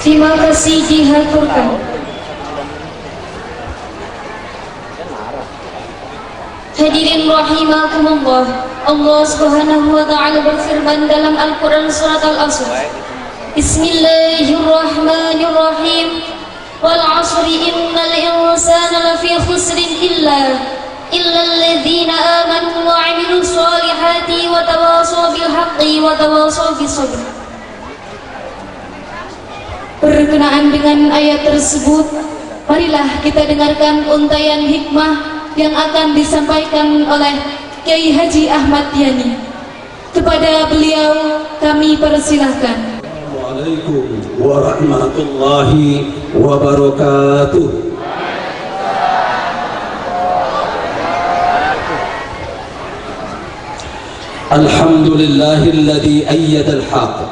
Terima kasih dihaturkan. Hadirin rahimakumullah, Allah Subhanahu wa taala berfirman dalam Al-Qur'an surat Al-Asr. Bismillahirrahmanirrahim. Wal 'asri innal insana lafi khusrin illa alladzina amanu wa 'amilus solihati wa tawashaw bil haqqi wa tawashaw bis sabr. Berkenaan dengan ayat tersebut, marilah kita dengarkan untayan hikmah yang akan disampaikan oleh Kiai Haji Ahmad Yani. Kepada beliau kami persilahkan. Assalamualaikum warahmatullahi wabarakatuh. Alhamdulillahilladzi ayyada al-haqq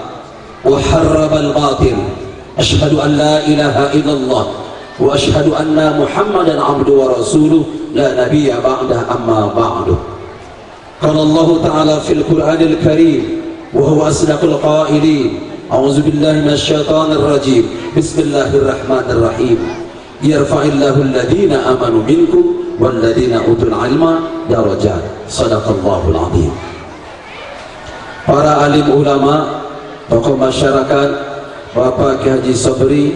wa harraba al-batil. Ashhadu an la ilaha illallah wa ashhadu anna Muhammadan abduhu wa rasuluh la nabiyya ba'dah amma ba'du. Qala Allah ta'ala fil Qur'anil Karim wa huwa asdaqul qailin. A'udzu billahi minasy syaithanir rajim. Bismillahirrahmanirrahim. Yarfa'illahu alladhina amanu minkum walladhina utul ilma darajat. Shadaqallahul azim. Para alim ulama, tokoh masyarakat, Bapak Kiai Haji Sobri,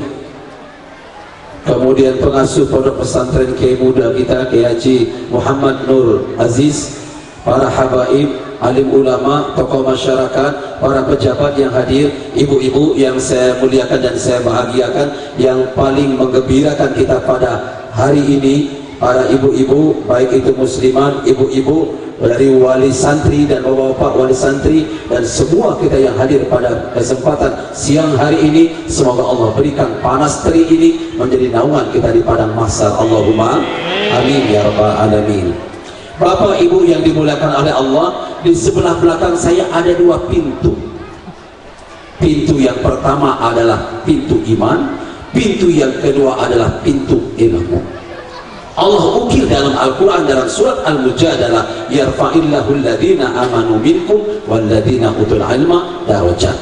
kemudian pengasuh pondok pesantren Kiai muda kita Kiai Haji Muhammad Nur Aziz, para habaib, alim ulama, tokoh masyarakat, para pejabat yang hadir, ibu-ibu yang saya muliakan dan saya bahagiakan, yang paling menggembirakan kita pada hari ini, para ibu-ibu, baik itu musliman, ibu-ibu dari wali santri dan bapak-bapak wali santri dan semua kita yang hadir pada kesempatan siang hari ini, semoga Allah berikan panas terik ini menjadi naungan kita di padang mahsyar. Allahumma amin ya rabbal alamin. Bapak ibu yang dimuliakan oleh Allah, di sebelah belakang saya ada dua pintu. Pintu yang pertama adalah pintu iman, pintu yang kedua adalah pintu ilmu. Allah ukil dalam Al-Quran dalam surat Al-Mujadalah, yarfa'illahu alladhina amanu minkum walladhina utul ilma darajat.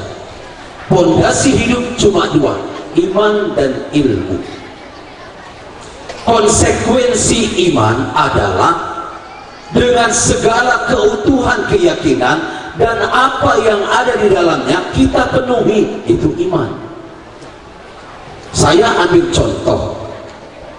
Pondasi hidup cuma dua, iman dan ilmu. Konsekuensi iman adalah dengan segala keutuhan keyakinan dan apa yang ada di dalamnya kita penuhi, itu iman. Saya ambil contoh,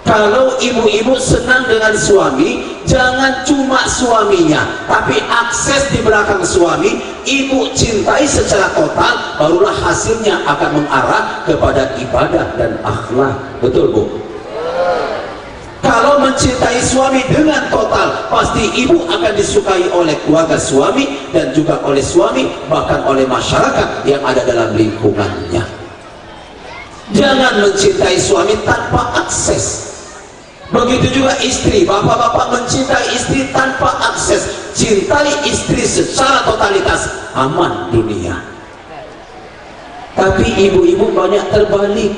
kalau ibu-ibu senang dengan suami, jangan cuma suaminya, tapi akses di belakang suami, ibu cintai secara total, barulah hasilnya akan mengarah kepada ibadah dan akhlak. Betul Bu? Kalau mencintai suami dengan total, pasti ibu akan disukai oleh keluarga suami dan juga oleh suami, bahkan oleh masyarakat yang ada dalam lingkungannya. Jangan mencintai suami tanpa akses. Begitu juga istri, bapak-bapak mencintai istri tanpa akses. Cintai istri secara totalitas, aman dunia. Tapi ibu-ibu banyak terbalik,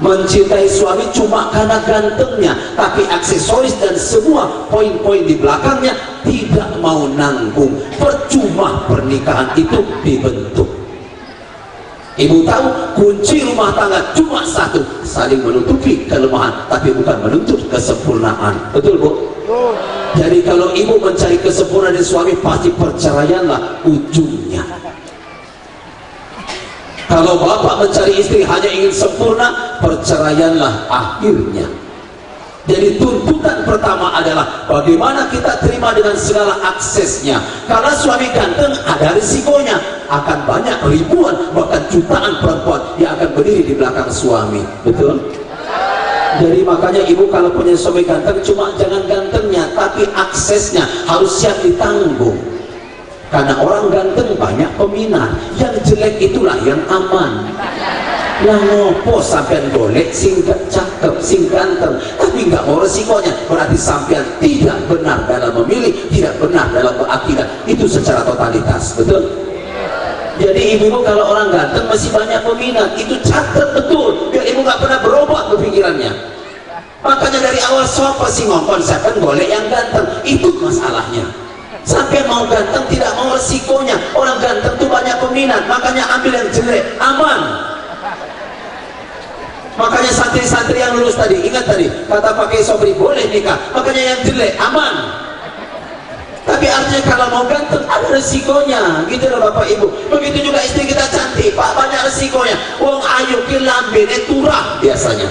mencintai suami cuma karena gantengnya, tapi aksesoris dan semua poin-poin di belakangnya tidak mau nanggung. Percuma pernikahan itu dibentuk. Ibu tahu kunci rumah tangga cuma satu, saling menutupi kelemahan tapi bukan menuntut kesempurnaan. Betul Bu? Jadi kalau ibu mencari kesempurnaan dari suami, pasti perceraianlah ujungnya. Kalau bapak mencari istri hanya ingin sempurna, perceraianlah akhirnya. Jadi tuntutan pertama adalah bagaimana kita terima dengan segala aksesnya. Karena suami ganteng ada risikonya, akan banyak ribuan bahkan jutaan perempuan yang akan berdiri di belakang suami. Betul? Jadi makanya ibu kalau punya suami ganteng, cuma jangan gantengnya, tapi aksesnya harus siap ditanggung. Karena orang ganteng banyak peminat, yang jelek itulah yang aman. Lah ngopo sampean golek sing cakep, sing ganteng, tapi nggak mau resikonya, berarti sampean tidak benar dalam memilih, tidak benar dalam berakidah. Itu secara totalitas. Betul? Jadi ibu kalau orang ganteng masih banyak peminat, itu catat betul, biar ibu nggak pernah berubah kepikirannya. Makanya dari awal siapa sih ngomong sampean golek yang ganteng, itu masalahnya. Sampai mau ganteng tidak mau resikonya. Orang ganteng tuh banyak peminat, makanya ambil yang jelek, aman. Makanya santri-santri yang lulus tadi, ingat tadi kata pakai Sobri boleh nikah, makanya yang jelek aman. Tapi artinya kalau mau ganteng ada resikonya, gitu loh Bapak Ibu. Begitu juga istri kita cantik, Pak, banyak resikonya. Wong ayu ki lambene turah biasanya.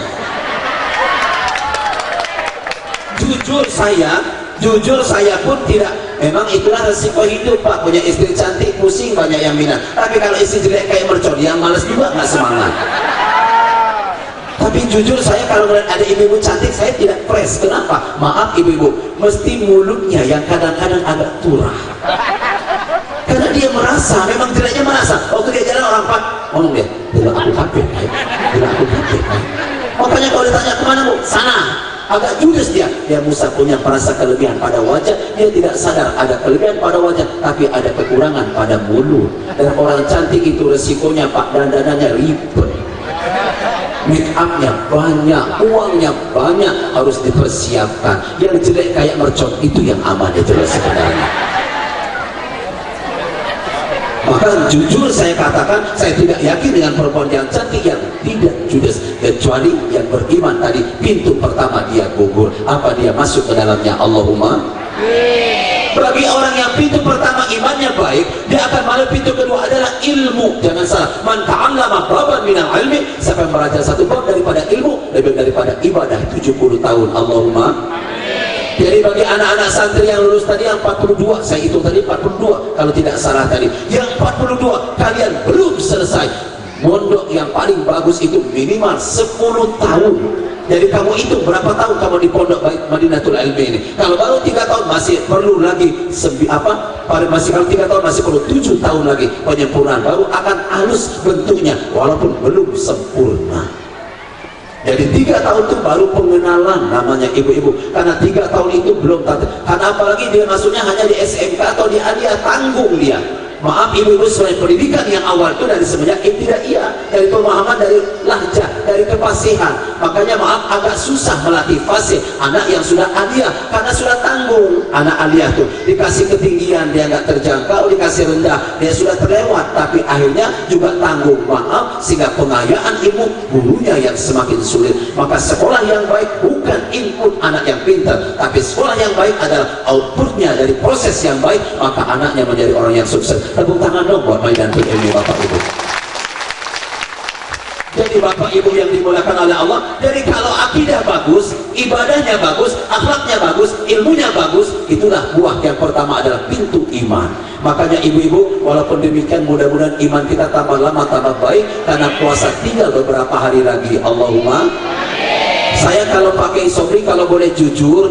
Jujur saya pun tidak, memang itulah resiko hidup Pak, punya istri cantik pusing banyak yang minat. Tapi kalau istri jelek kayak mercon, yang malas juga nggak semangat. Tapi jujur saya kalau melihat ada ibu-ibu cantik saya tidak fresh. Kenapa? Maaf ibu-ibu, mesti mulutnya yang kadang-kadang agak turah. Karena dia merasa, memang jeleknya merasa. Waktu dia jalan orang Pak, ngomong dia, tidak aku capek, tidak aku capek. Makanya kalau ditanya kemana Bu? Sana. Agak judes dia. Dia Musa punya merasa kelebihan pada wajah, dia tidak sadar ada kelebihan pada wajah, tapi ada kekurangan pada mulut. Dan orang cantik itu resikonya Pak, dandanannya ribet, make upnya banyak, uangnya banyak, harus dipersiapkan. Yang jelek kayak mercon itu yang aman, itu sebenarnya. Maka jujur saya katakan, saya tidak yakin dengan perempuan yang cantik yang tidak judes, kecuali yang beriman tadi. Pintu pertama dia gugur, apa dia masuk ke dalamnya? Allahumma. Bagi orang yang pintu pertama imannya baik, dia akan masuk pintu kedua adalah ilmu. Jangan salah, man ta'allama baban minal ilmi, siapa yang belajar satu bab daripada ilmu lebih daripada ibadah 70 tahun. Allahumma. Jadi bagi anak-anak santri yang lulus tadi yang 42, saya hitung tadi 42 kalau tidak salah tadi, yang 42 kalian belum selesai. Mondok yang paling bagus itu minimal 10 tahun. Jadi kamu itu berapa tahun kamu di pondok Madinatul Ilmi ini? Kalau baru 3 tahun masih perlu lagi masih kalau 3 tahun masih perlu 7 tahun lagi penyempurnaan, baru akan halus bentuknya walaupun belum sempurna. Jadi 3 tahun itu baru pengenalan namanya ibu-ibu, karena 3 tahun itu belum karena apalagi dia masuknya hanya di SMK atau di Aliyah, tanggung dia. Maaf ibu-ibu, sebenarnya pendidikan yang awal itu dari semenjak ibtidaiyah, dari pemahaman, dari lahjah, dari kefasihan. Makanya maaf agak susah melatih fasih anak yang sudah aliyah, karena sudah tanggung. Anak aliyah tuh dikasih ketinggian dia nggak terjangkau, dikasih rendah dia sudah terlewat, tapi akhirnya juga tanggung. Maaf, sehingga pengayaan ilmu gurunya yang semakin sulit. Maka sekolah yang baik bukan input anak yang pintar, tapi sekolah yang baik adalah outputnya dari proses yang baik, maka anaknya menjadi orang yang sukses. Tepuk tangan dong buat Madinatul Ilmi Bapak Ibu. Jadi Bapak Ibu yang dimuliakan oleh Allah, jadi kalau akidah bagus, ibadahnya bagus, akhlaknya bagus, ilmunya bagus, itulah buah yang pertama adalah pintu iman. Makanya ibu-ibu, walaupun demikian mudah-mudahan iman kita tambah lama tambah baik, karena puasa tinggal beberapa hari lagi. Allahumma. Saya kalau pakai Sobri, kalau boleh jujur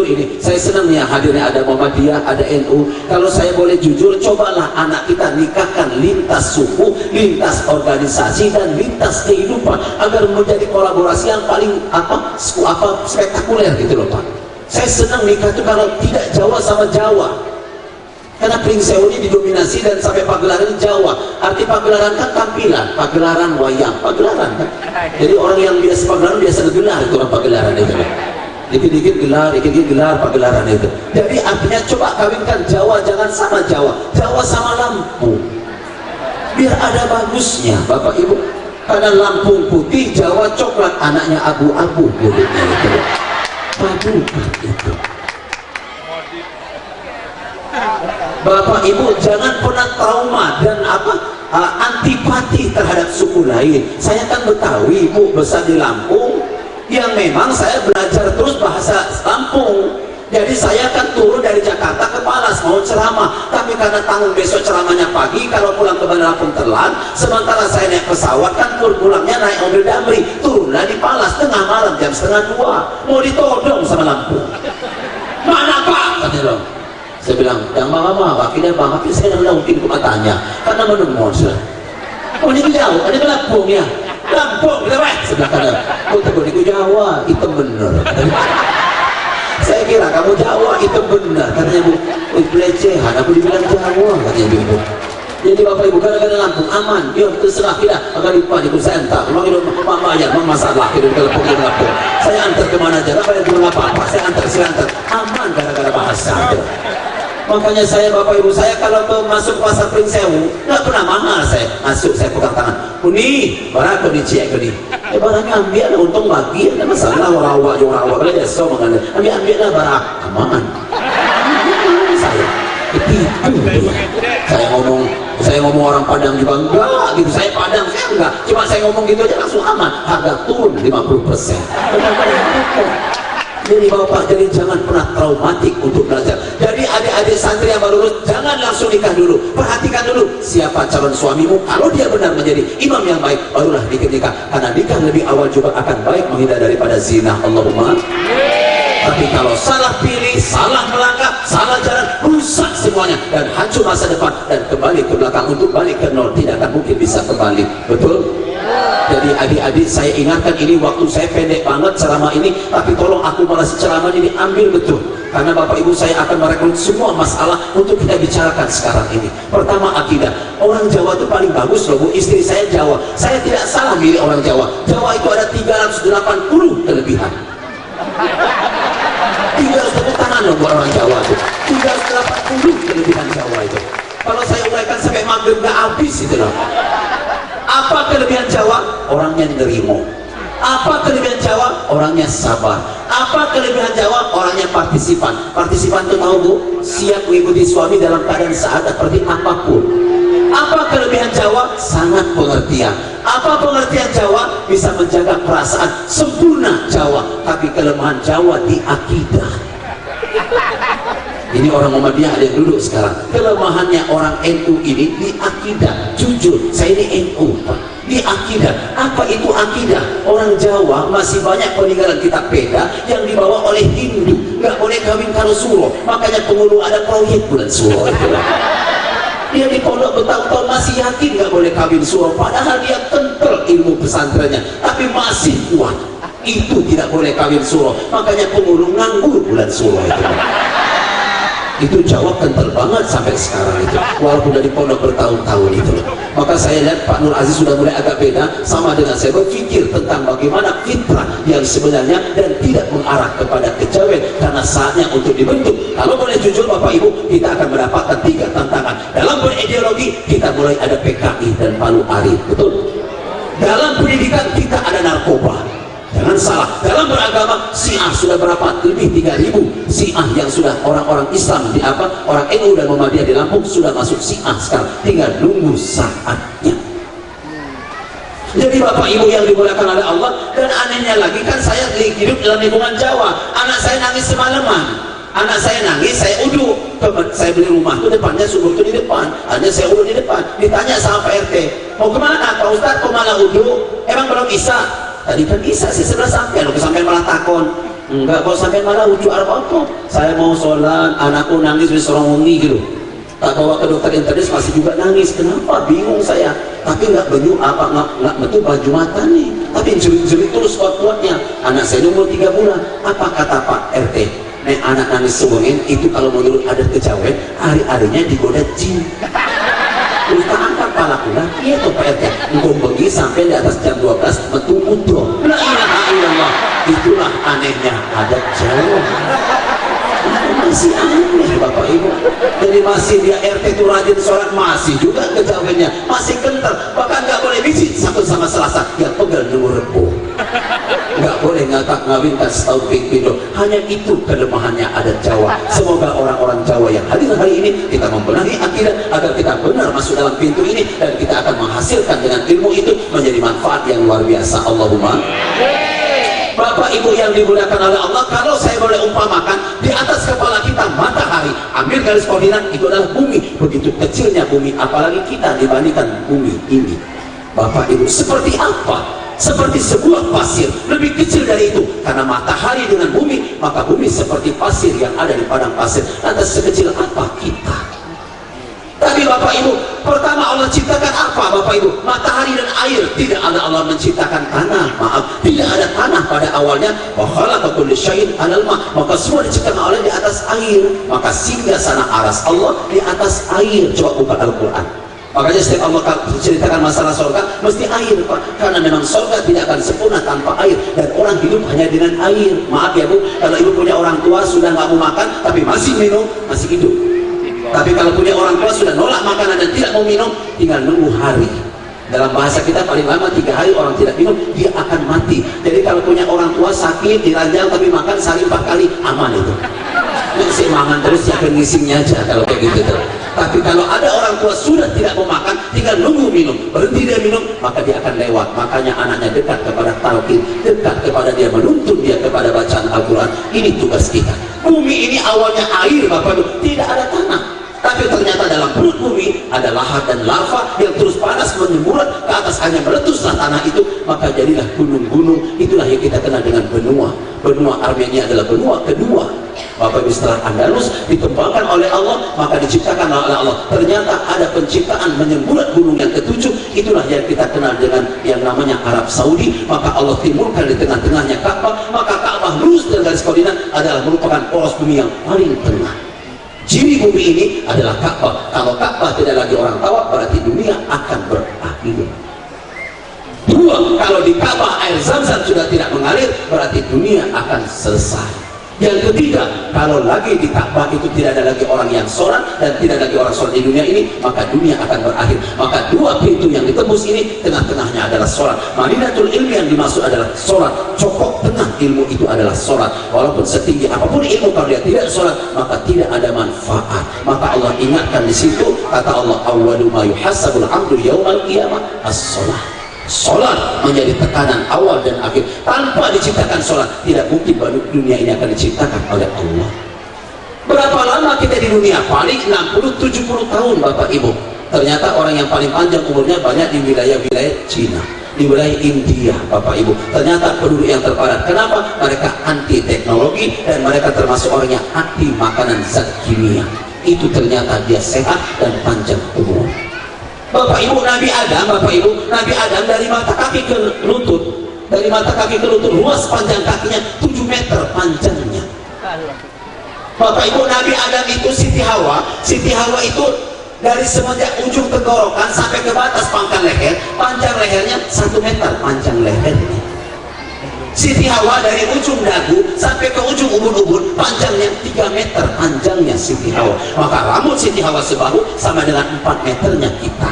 ini, saya senang ya hadirnya ada Muhammadiyah, ada NU. Kalau saya boleh jujur, cobalah anak kita nikahkan lintas suku, lintas organisasi, dan lintas kehidupan, agar menjadi kolaborasi yang paling spektakuler gitu loh Pak. Saya senang nikah itu kalau tidak Jawa sama Jawa, karena Pringseu ini didominasi dan sampai pagelaran Jawa. Arti pagelaran kan tampilan, pagelaran wayang, pagelaran kan. Jadi orang yang biasa pagelaran biasa gelar itu orang pagelaran itu. Dikit-dikit gelar pagelaran itu. Jadi artinya coba kawinkan Jawa jangan sama Jawa, Jawa sama Lampung. Biar ada bagusnya Bapak Ibu. Karena Lampung putih, Jawa coklat, anaknya abu-abu kulitnya itu. Padukan itu. Bapak Ibu jangan pernah trauma dan antipati terhadap suku lain. Saya kan Betawi Bu, besar di Lampung, yang memang saya belajar terus bahasa Lampung. Jadi saya kan turun dari Jakarta ke Palas mau ceramah, tapi karena tanggung besok ceramahnya pagi, kalau pulang ke Bandar Lampung telat, sementara saya naik pesawat kan pulangnya naik mobil Damri, turunlah di Palas tengah malam jam 1:30, mau ditodong sama Lampung. Mana Pak? Katanya dong. Saya bilang, yang mama, wakilnya bang, tapi saya tidak mungkin ke matanya, karena menemui sudah. Oh ini jauh, ada ke Lampung ya? Lampung, kita baik sebelah kanan. Oh tegur, itu Jawa, itu bener. Saya kira kamu Jawa, itu benar. Katanya Bu, pelecehan, aku dibilang Jawa, katanya Ibu. Jadi Bapak Ibu, kadang-kadang Lampung aman, yuk terserah kita, agar lupa di saya antar, memang itu mama ayah, memang masalah, hidup ke Lampung. Saya antar kemana aja, apa yang belum apa-apa, saya antar, aman gara-gara bahasa. Makanya saya Bapak Ibu, saya kalau ke masuk pasar Pringsewu nggak pernah mahal. Saya masuk, saya pegang tangan kuni barang kau dicek kuni barangnya ambil lah, untung bagi ada masalah warawak jong rawak kalau dia so mengalir ambil lah barang aman. Saya itu saya ngomong orang Padang juga enggak gitu, saya Padang saya enggak, cuma saya ngomong gitu aja langsung aman, harga turun 50%. Jadi Bapak, jadi jangan pernah traumatik untuk belajar. Jadi adik-adik santri yang baru lulus, jangan langsung nikah dulu, perhatikan dulu siapa calon suamimu. Kalau dia benar menjadi imam yang baik, barulah nikah, karena nikah lebih awal juga akan baik, menghindar daripada zina. Allahumma. Tapi kalau salah pilih, salah melangkah, salah jalan, rusak semuanya dan hancur masa depan dan kembali ke belakang. Untuk balik ke nol tidak akan mungkin bisa kembali. Betul? Jadi adik-adik, saya ingatkan ini waktu saya pendek banget ceramah ini, tapi tolong akumulasi ceramah ini ambil betul, karena Bapak Ibu saya akan merekrut semua masalah untuk kita bicarakan sekarang ini. Pertama, akidah. Orang Jawa itu paling bagus loh Bu, istri saya Jawa, saya tidak salah milih orang Jawa. Jawa itu ada 380 kelebihan. 300 tepuk tangan loh buat orang Jawa itu. 380 kelebihan Jawa itu. Kalau saya uraikan sampai maghrib gak habis itu loh. Apa kelebihan Jawa? Orangnya nerimo. Apa kelebihan Jawa? Orangnya sabar. Apa kelebihan Jawa? Orangnya partisipan. Partisipan itu tahu Bu, siap mengikuti suami dalam keadaan seadat seperti apapun. Apa kelebihan Jawa? Sangat pengertian. Apa pengertian Jawa? Bisa menjaga perasaan. Sempurna Jawa. Tapi kelemahan Jawa di akidah. Ini orang Muhammadiyah ada yang duduk sekarang. Kelemahannya orang NU ini di akidah. Jujur, saya ini NU Pak. Di akidah. Apa itu akidah? Orang Jawa masih banyak peninggalan kitab Veda yang dibawa oleh Hindu. Nggak boleh kawin kalau suro. Makanya penghulu ada proyek bulan suro itu. Dia di pondok bertahun-tahun masih yakin nggak boleh kawin suro. Padahal dia kental ilmu pesantrennya, tapi masih kuat. Itu tidak boleh kawin suro. Makanya penghulu nganggur bulan suro itu. Itu Jawa kental banget sampai sekarang itu, walaupun dari pondok bertahun-tahun itu. Maka saya lihat Pak Nur Aziz sudah mulai agak beda, sama dengan saya berpikir tentang bagaimana fitrah yang sebenarnya dan tidak mengarah kepada kejawen, karena saatnya untuk dibentuk. Kalau boleh jujur Bapak Ibu, kita akan mendapatkan 3 tantangan dalam berideologi. Kita mulai ada PKI dan Palu Arit, betul. Dalam pendidikan kita ada narkoba. Jangan salah, dalam beragama Syiah sudah berapa? Lebih 3.000 Syiah yang sudah orang-orang Islam di apa? Orang NU dan Muhammadiyah di Lampung sudah masuk Syiah sekarang, tinggal nunggu saatnya. Jadi Bapak Ibu yang dimuliakan oleh Allah, dan anehnya lagi kan saya hidup dalam lingkungan Jawa. Anak saya nangis semalaman. Anak saya nangis, saya uduk. Saya beli rumah itu depannya sumur itu di depan. Hanya saya uduk di depan. Ditanya sama Pak RT, mau kemana Pak Ustadz? Kok malah uduk? Emang belum bisa? Tadi kan bisa sih, sebelah sampai loh, sampai malah takon. Enggak, kalau sampai malah ujuk apa? Saya mau sholat, anakku nangis di sorong wengi gitu. Tak bawa ke dokter internis masih juga nangis. Kenapa? Bingung saya. Tapi nggak benyu apa nggak betul baju mata nih. Tapi jerit-jerit terus kuat-kuatnya. Anak saya umur 3 bulan. Apa kata Pak RT? Nek anak nangis sewengen itu kalau menurut adat kejawen hari-harinya digoda jin. Terus tak angkat pala pula, iya tuh Pak RT. Engkau pergi sampai di atas jam 12 metu udo. La ilaha illallah. Itulah anehnya adat Jawa. Masih aneh Bapak Ibu. Jadi masih dia RT itu rajin sholat, masih juga kejawennya, masih kental. Bahkan nggak boleh bijit satu sama Selasa, yang pegal nomor rebo. Nggak boleh ngawinkan setahun pindo. Hanya itu kelemahannya adat Jawa. Semoga orang-orang Jawa yang hadir hari ini kita membenahi akidah agar kita benar masuk dalam pintu ini, dan kita akan menghasilkan dengan ilmu itu menjadi manfaat yang luar biasa. Allahumma. Bapak Ibu yang dimuliakan oleh Allah, kalau saya boleh umpamakan, di atas kepala kita matahari, ambil garis koordinat itu adalah bumi. Begitu kecilnya bumi, apalagi kita dibandingkan bumi ini. Bapak Ibu, seperti apa? Seperti sebuah pasir, lebih kecil dari itu. Karena matahari dengan bumi, maka bumi seperti pasir yang ada di padang pasir. Lantas sekecil apa kita? Tapi Bapak Ibu, pertama Allah ciptakan apa Bapak Ibu? Matahari dan air. Tidak ada Allah menciptakan tanah. Maaf, tidak ada tanah pada awalnya. Wa khalaqa kulla syai'in 'alal ma'. Maka semua diciptakan oleh di atas air. Maka singgah sana aras Allah di atas air. Coba buka Al-Quran. Makanya setiap Allah ceritakan masalah surga mesti air Pak. Karena memang surga tidak akan sempurna tanpa air. Dan orang hidup hanya dengan air. Maaf ya Bu, kalau Ibu punya orang tua sudah nggak mau makan tapi masih minum, masih hidup. menolak makanan dan tidak mau minum, tinggal nunggu hari. Dalam bahasa kita paling lama 3 hari orang tidak minum, dia akan mati. Jadi kalau punya orang tua sakit, diranjang tapi makan sehari 4 kali, aman itu. Masih mangan terus, siapa ngisingnya aja kalau kayak gitu tuh. Tapi kalau ada orang tua sudah tidak mau makan, tinggal nunggu minum, berhenti dia minum, maka dia akan lewat. Makanya anaknya dekat kepada talqin, dekat kepada dia, menuntun dia kepada bacaan Al-Quran. Ini tugas kita. Bumi ini awalnya air Bapak Ibu, tidak ada tanah. Tapi ternyata dalam perut bumi ada lahat dan lava yang terus panas menyemburat ke atas, hanya meletuslah tanah itu, maka jadilah gunung-gunung. Itulah yang kita kenal dengan benua. Benua Armenia adalah benua kedua. Bapak Ibu, setelah Andalus dikembangkan oleh Allah, maka diciptakan oleh Allah. Ternyata ada penciptaan menyemburat gunung yang ketujuh. Itulah yang kita kenal dengan yang namanya Arab Saudi. Maka Allah timbulkan di tengah-tengahnya Ka'bah. Maka Ka'bah lurus dengan garis koordinat adalah merupakan poros bumi yang paling tengah. Ciri bumi ini adalah Ka'bah. Kalau Ka'bah tidak lagi orang tawaf, berarti dunia akan berakhir. 2, kalau di Ka'bah air Zam-Zam sudah tidak mengalir, berarti dunia akan selesai. Yang ketiga, kalau lagi di Ka'bah itu tidak ada lagi orang yang sholat dan tidak lagi orang sholat di dunia ini, maka dunia akan berakhir. Maka 2 pintu yang ditembus ini, tengah-tengahnya adalah sholat. Madinatul ilmi yang dimaksud adalah sholat. Cokok tengah ilmu itu adalah sholat. Walaupun setinggi apapun ilmu, kalau dia tidak sholat, maka tidak ada manfaat. Maka Allah ingatkan di situ, kata Allah, awwalu ma yuhasabul 'abdu yaumal qiyamah as-sholat. Sholat menjadi tekanan awal dan akhir. Tanpa diciptakan sholat, tidak mungkin dunia ini akan diciptakan oleh Allah. Berapa lama kita di dunia? Paling 60-70 tahun Bapak Ibu. Ternyata orang yang paling panjang umurnya banyak di wilayah-wilayah Cina, di wilayah India Bapak Ibu. Ternyata penduduk yang terpadat. Kenapa? Mereka anti teknologi dan mereka termasuk orang yang anti makanan zat kimia. Itu ternyata dia sehat dan panjang umur. Bapak Ibu, Nabi Adam dari mata kaki ke lutut, luas panjang kakinya 7 meter panjangnya. Bapak Ibu, Nabi Adam itu Siti Hawa itu dari semenjak ujung tenggorokan sampai ke batas pangkal leher, panjang lehernya 1 meter panjang lehernya. Siti Hawa dari ujung dagu sampai ke ujung ubun-ubun, panjangnya 3 meter panjangnya Siti Hawa. Maka rambut Siti Hawa sebahu sama dengan 4 meternya kita.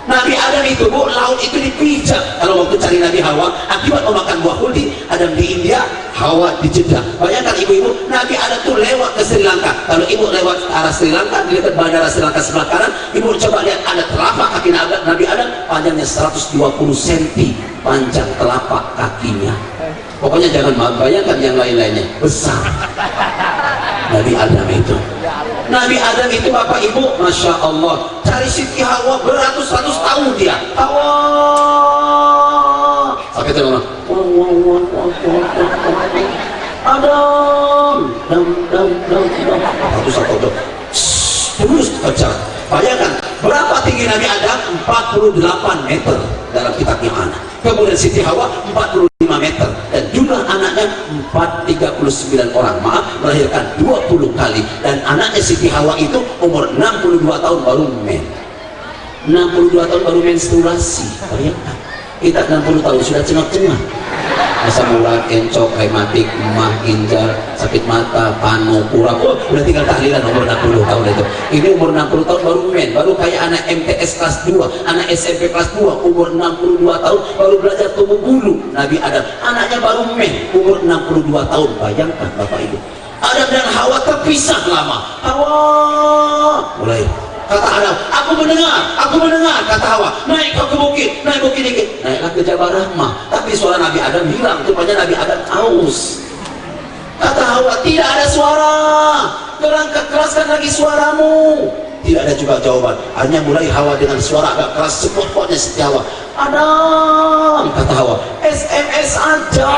Nabi Adam itu, Bu, laut itu dipijak kalau waktu cari Nabi Hawa akibat memakan buah kuldi. Adam di India, Hawa di Jeddah. Bayangkan ibu-ibu, Nabi Adam tuh lewat ke Sri Lanka. Kalau ibu lewat arah Sri Lanka, di dekat bandara Sri Lanka sebelah kanan, ibu coba lihat ada telapak kaki Nabi Adam, panjangnya 120 cm panjang telapak kakinya. Pokoknya jangan bayangkan yang lain-lainnya, besar. Nabi Adam itu Bapak Ibu, Masya Allah, cari Siti Hawa beratus-ratus tahun dia. Hawa sampai teman Adam satu terus kejar. Bayangkan berapa tinggi Nabi Adam? 48 meter dalam kitab yang ana. Kemudian Siti Hawa 45 meter dan jumlah anaknya 39 orang, melahirkan 20 kali. Dan anaknya Siti Hawa itu umur 62 tahun baru menstruasi. Bayangkan kita 60 tahun sudah cengat-cengat, asam urat, encok, rematik, emah, ginjal, sakit mata, panu, kurang. Udah tinggal tahlilan umur 60 tahun itu. Ini umur 60 tahun baru kayak anak MTS kelas 2, anak SMP kelas 2, umur 62 tahun baru belajar tumbuh bulu. Nabi Adam anaknya baru umur 62 tahun. Bayangkan Bapak Ibu, Adam dan Hawa terpisah lama. Hawa mulai, kata Adam, aku mendengar, kata Hawa, naik kau ke bukit dikit, naiklah ke Jabal Rahmah. Tapi suara Nabi Adam hilang, rupanya Nabi Adam haus. Kata Hawa, tidak ada suara, keraskan lagi suaramu. Tidak ada juga jawaban. Hanya mulai Hawa dengan suara agak keras, sepot-potnya Siti Hawa, Adam, kata Hawa, SMS aja,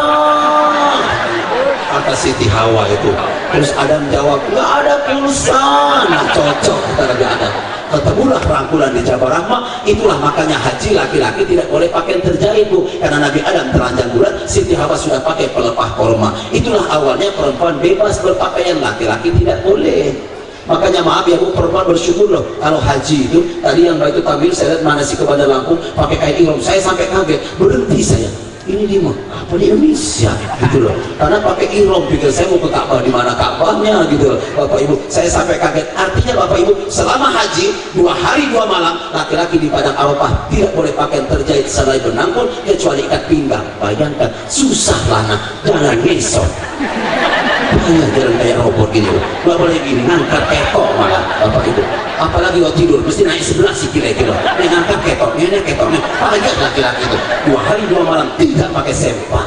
kata Siti Hawa itu. Terus Adam jawab, nggak ada pulsa. Nah, cocok, kata Nabi Adam. Ketemulah rangkulan di Jabal Rahmah. Itulah makanya haji laki-laki tidak boleh pakai terjahit, Bu, karena Nabi Adam telanjang bulat, Siti Hawa sudah pakai pelepah korma. Itulah awalnya perempuan bebas berpakaian, laki-laki tidak boleh. Makanya maaf ya Bu, perempuan bersyukur loh kalau haji itu. Tadi yang Baitul Tampil saya lihat manasik ke Bandar Lampung pakai kain ihram, saya sampai kaget, berhenti saya. Ini di mana? Apa di Indonesia? Gitu loh. Karena pakai ihram, pikir saya mau ke Ka'bah, di mana Ka'bahnya gitu loh. Bapak Ibu, saya sampai kaget. Artinya Bapak Ibu, selama haji haji 2 hari 2 malam, laki-laki di padang Arafah tidak boleh pakaian terjahit selai benang pun kecuali ikat pinggang. Bayangkan, susah lana, jangan ngesot. Jalan kayak robot gini, nggak boleh gini, ngangkat ketok malah bapak itu. Apalagi waktu tidur, mesti naik sebelah sih kira-kira. Dia ngangkat ketoknya, banyak laki-laki itu 2 hari 2 malam tidak pakai sempak.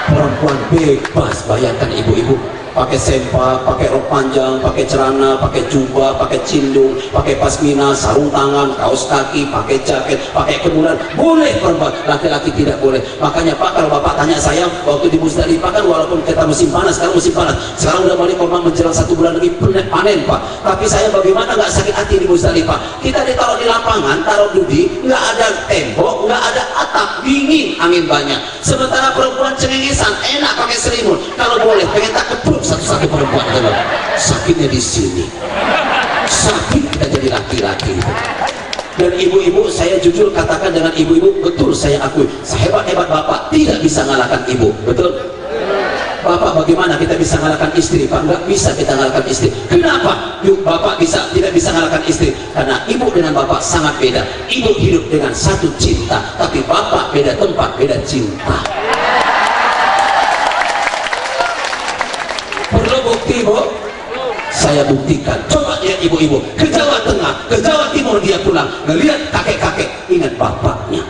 Perempuan bebas, bayangkan ibu-ibu pakai sempak, pakai rok panjang, pakai celana, pakai jubah, pakai cindung, pakai pasmina, sarung tangan, kaos kaki, pakai jaket, pakai kemudian boleh perempuan, laki-laki tidak boleh. Makanya Pak, kalau Bapak tanya saya waktu di Musdalifah kan, walaupun kita musim panas, sekarang udah balik korban menjelang 1 bulan lebih panen Pak, tapi saya bagaimana nggak sakit hati di Musdalifah. Kita ditaruh di lapangan, taruh dudi, nggak ada tembok, nggak ada atap, dingin, angin banyak. Sementara perempuan cengengesan, enak pakai selimut. Kalau boleh, pengen tak kepruk satu-satu perempuan teman. Sakitnya di sini. Sakit kita jadi laki-laki. Dan ibu-ibu, saya jujur katakan dengan ibu-ibu, betul saya akui, sehebat-hebat bapak tidak bisa ngalahkan ibu, betul? Bapak bagaimana kita bisa ngalahkan istri? Pak, nggak bisa kita ngalahkan istri. Kenapa? Yuk, bapak tidak bisa ngalahkan istri. Karena ibu dengan bapak sangat beda. Ibu hidup dengan satu cinta, tapi bapak beda tempat, beda cinta. Perlu bukti, Bu? Saya buktikan. Coba lihat ibu-ibu ke Jawa Tengah, ke Jawa Timur dia pulang, ngelihat kakek-kakek, ingat bapaknya.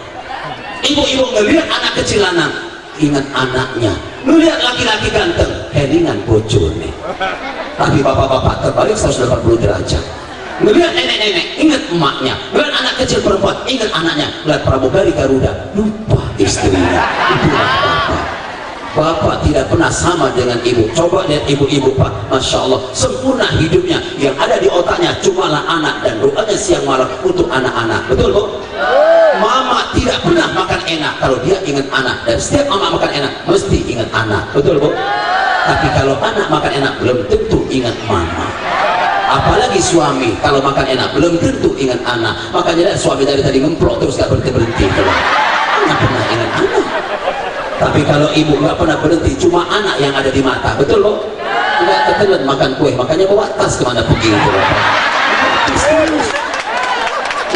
Ibu-ibu ngelihat anak kecil lanang, ingat anaknya. Ngelihat laki-laki ganteng, heningan bojone. Tapi bapak-bapak terbalik 180 derajat. Ngelihat nenek-nenek, ingat emaknya. Ngelihat anak kecil perempuan, ingat anaknya. Ngelihat pramugari Garuda, lupa istrinya. Itulah bapak. Bapak tidak pernah sama dengan ibu. Coba lihat ibu-ibu Pak, Masya Allah, sempurna hidupnya. Yang ada di otaknya cumalah anak dan doanya siang malam untuk anak-anak. Betul Bu? Mama tidak pernah makan enak kalau dia ingat anak, dan setiap mama makan enak mesti ingat anak. Betul Bu? Tapi kalau anak makan enak belum tentu ingat mama. Apalagi suami kalau makan enak belum tentu ingat anak. Makanya suami dari tadi ngemplok terus gak berhenti-berhenti. Nggak pernah ingat anak. Tapi kalau ibu nggak pernah berhenti, cuma anak yang ada di mata, betul Bu? Nggak ketelan makan kue, makanya bawa tas kemana pergi itu.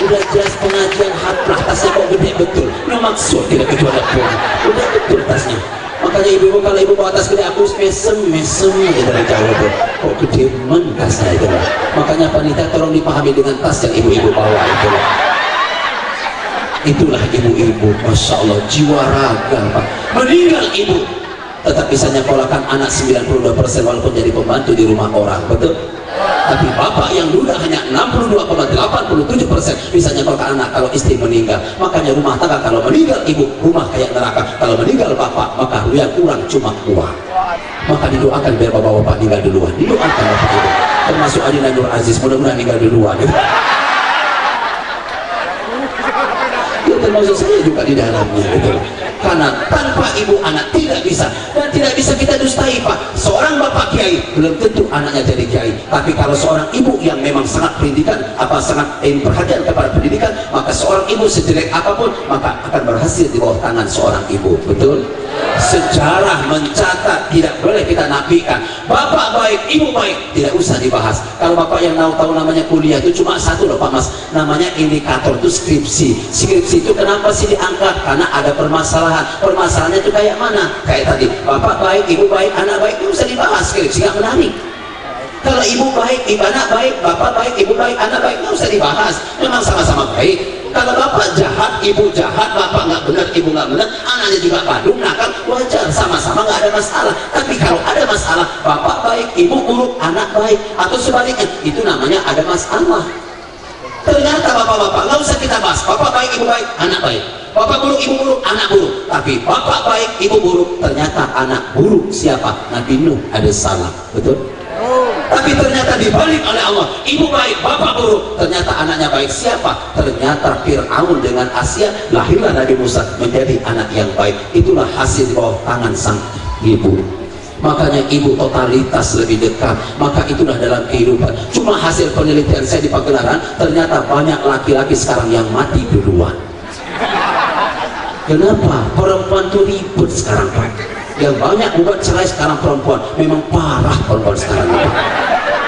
Udah jelas pengajian haflah, tasnya kok gede betul. Nggak maksud tidak kecuali kue. Udah betul tasnya. Makanya ibu kalau ibu bawa tas gede, aku mesem aja dari jauh tuh. Kok gede men tasnya itu. Makanya panitia tolong dipahami dengan tas yang ibu-ibu bawa itu. Itulah ibu-ibu, Masya Allah, jiwa raga Pak. Meninggal ibu tetap bisa nyekolahkan anak 92% walaupun jadi pembantu di rumah orang, betul? Tapi bapak yang dulu hanya 62,87% bisa nyekolahkan anak kalau istri meninggal. Makanya rumah tangga kalau meninggal ibu, rumah kayak neraka. Kalau meninggal bapak, maka yang kurang cuma uang. Maka didoakan biar bapak-bapak meninggal duluan. Didoakan bapak ibu, termasuk Adina Nur Aziz, mudah-mudahan meninggal duluan. Termasuk saya juga di dalamnya, gitu. Karena tanpa ibu anak tidak bisa, dan tidak bisa kita dustai Pak. Seorang bapak kiai belum tentu anaknya jadi kiai, tapi kalau seorang ibu yang memang sangat pendidikan, sangat perhatian kepada pendidikan, maka seorang ibu sejelek apapun maka akan berhasil di bawah tangan seorang ibu, betul? Sejarah mencatat, tidak boleh kita nafikan. Bapak baik, ibu baik, tidak usah dibahas. Kalau bapak yang tahu namanya kuliah itu cuma satu loh Pak Mas, namanya indikator, itu skripsi. Skripsi itu kenapa sih diangkat? Karena ada permasalahan. Permasalahannya itu kayak mana? Kayak tadi, bapak baik, ibu baik, anak baik, itu usah dibahas. Skripsi nggak menarik. Kalau ibu baik, anak baik, bapak baik, ibu baik, anak baik, nggak usah dibahas. Memang sama-sama baik. Kalau bapak jahat, ibu jahat, bapak nggak benar, ibu nggak benar, anaknya juga badung, nakal, wajar, sama-sama nggak ada masalah. Tapi kalau ada masalah, bapak baik, ibu buruk, anak baik, atau sebaliknya, itu namanya ada masalah. Ternyata bapak-bapak nggak usah kita bahas. Bapak baik, ibu baik, anak baik. Bapak buruk, ibu buruk, anak buruk. Tapi bapak baik, ibu buruk, ternyata anak buruk siapa? Nabi Nuh ada salah, betul? Tapi ternyata dibalik oleh Allah, ibu baik, bapak buruk, ternyata anaknya baik. Siapa? Ternyata Fir'aun dengan Asia, lahirlah Nabi Musa menjadi anak yang baik. Itulah hasil di bawah tangan sang ibu. Makanya ibu totalitas lebih dekat. Maka itulah dalam kehidupan. Cuma hasil penelitian saya di Pagelaran, ternyata banyak laki-laki sekarang yang mati duluan. Kenapa? Perempuan tuh ribet sekarang Pak. Yang banyak membuat cerai sekarang perempuan. Memang parah perempuan sekarang itu.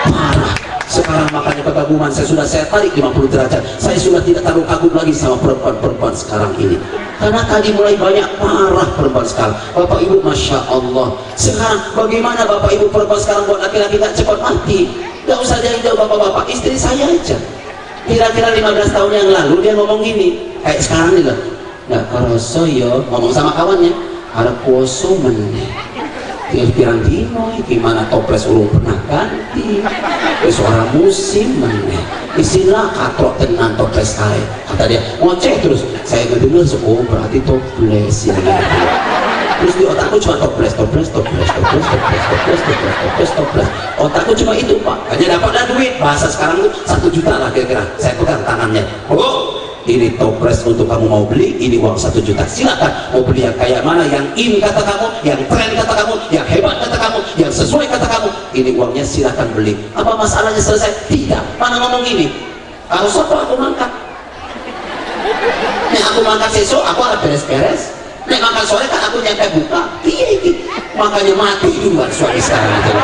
Parah. Sekarang makanya kekaguman saya tarik 50 derajat. Saya sudah tidak terlalu kagum lagi sama perempuan-perempuan sekarang ini. Karena tadi mulai banyak parah perempuan sekarang. Bapak Ibu, Masya Allah. Sekarang bagaimana Bapak Ibu perempuan sekarang buat laki-laki gak cepat mati? Gak usah jauh-jauh bapak-bapak, istri saya aja. Kira-kira 15 tahun yang lalu dia ngomong gini, kayak sekarang nih loh. Gak kerasa ya, ngomong sama kawannya, ada poso meneh. Pirang dino gimana toples urung pernah ganti. Suara musim meneh. Istilah katrok tenan toples kaya. Kata dia, ngoceh terus. Saya ngedenger, oh berarti toples ya. Terus di otakku cuma toples. Otakku cuma itu, Pak. Hanya dapatlah duit. Bahasa sekarang tuh 1 juta lah kira-kira. Saya pegang tangannya. Oh, ini toples untuk kamu mau beli, ini uang 1 juta. Silakan mau beli yang kayak mana, yang in kata kamu, yang tren kata kamu, yang hebat kata kamu, yang sesuai kata kamu. Ini uangnya silakan beli. Apa masalahnya selesai? Tidak. Mana ngomong ini? Kalau soto aku mangkat. Nek aku mangkat sesok, aku ada beres-beres. Nek makan sore kan aku nyampe buka. Iya ini. Makanya mati duluan suami sekarang itu.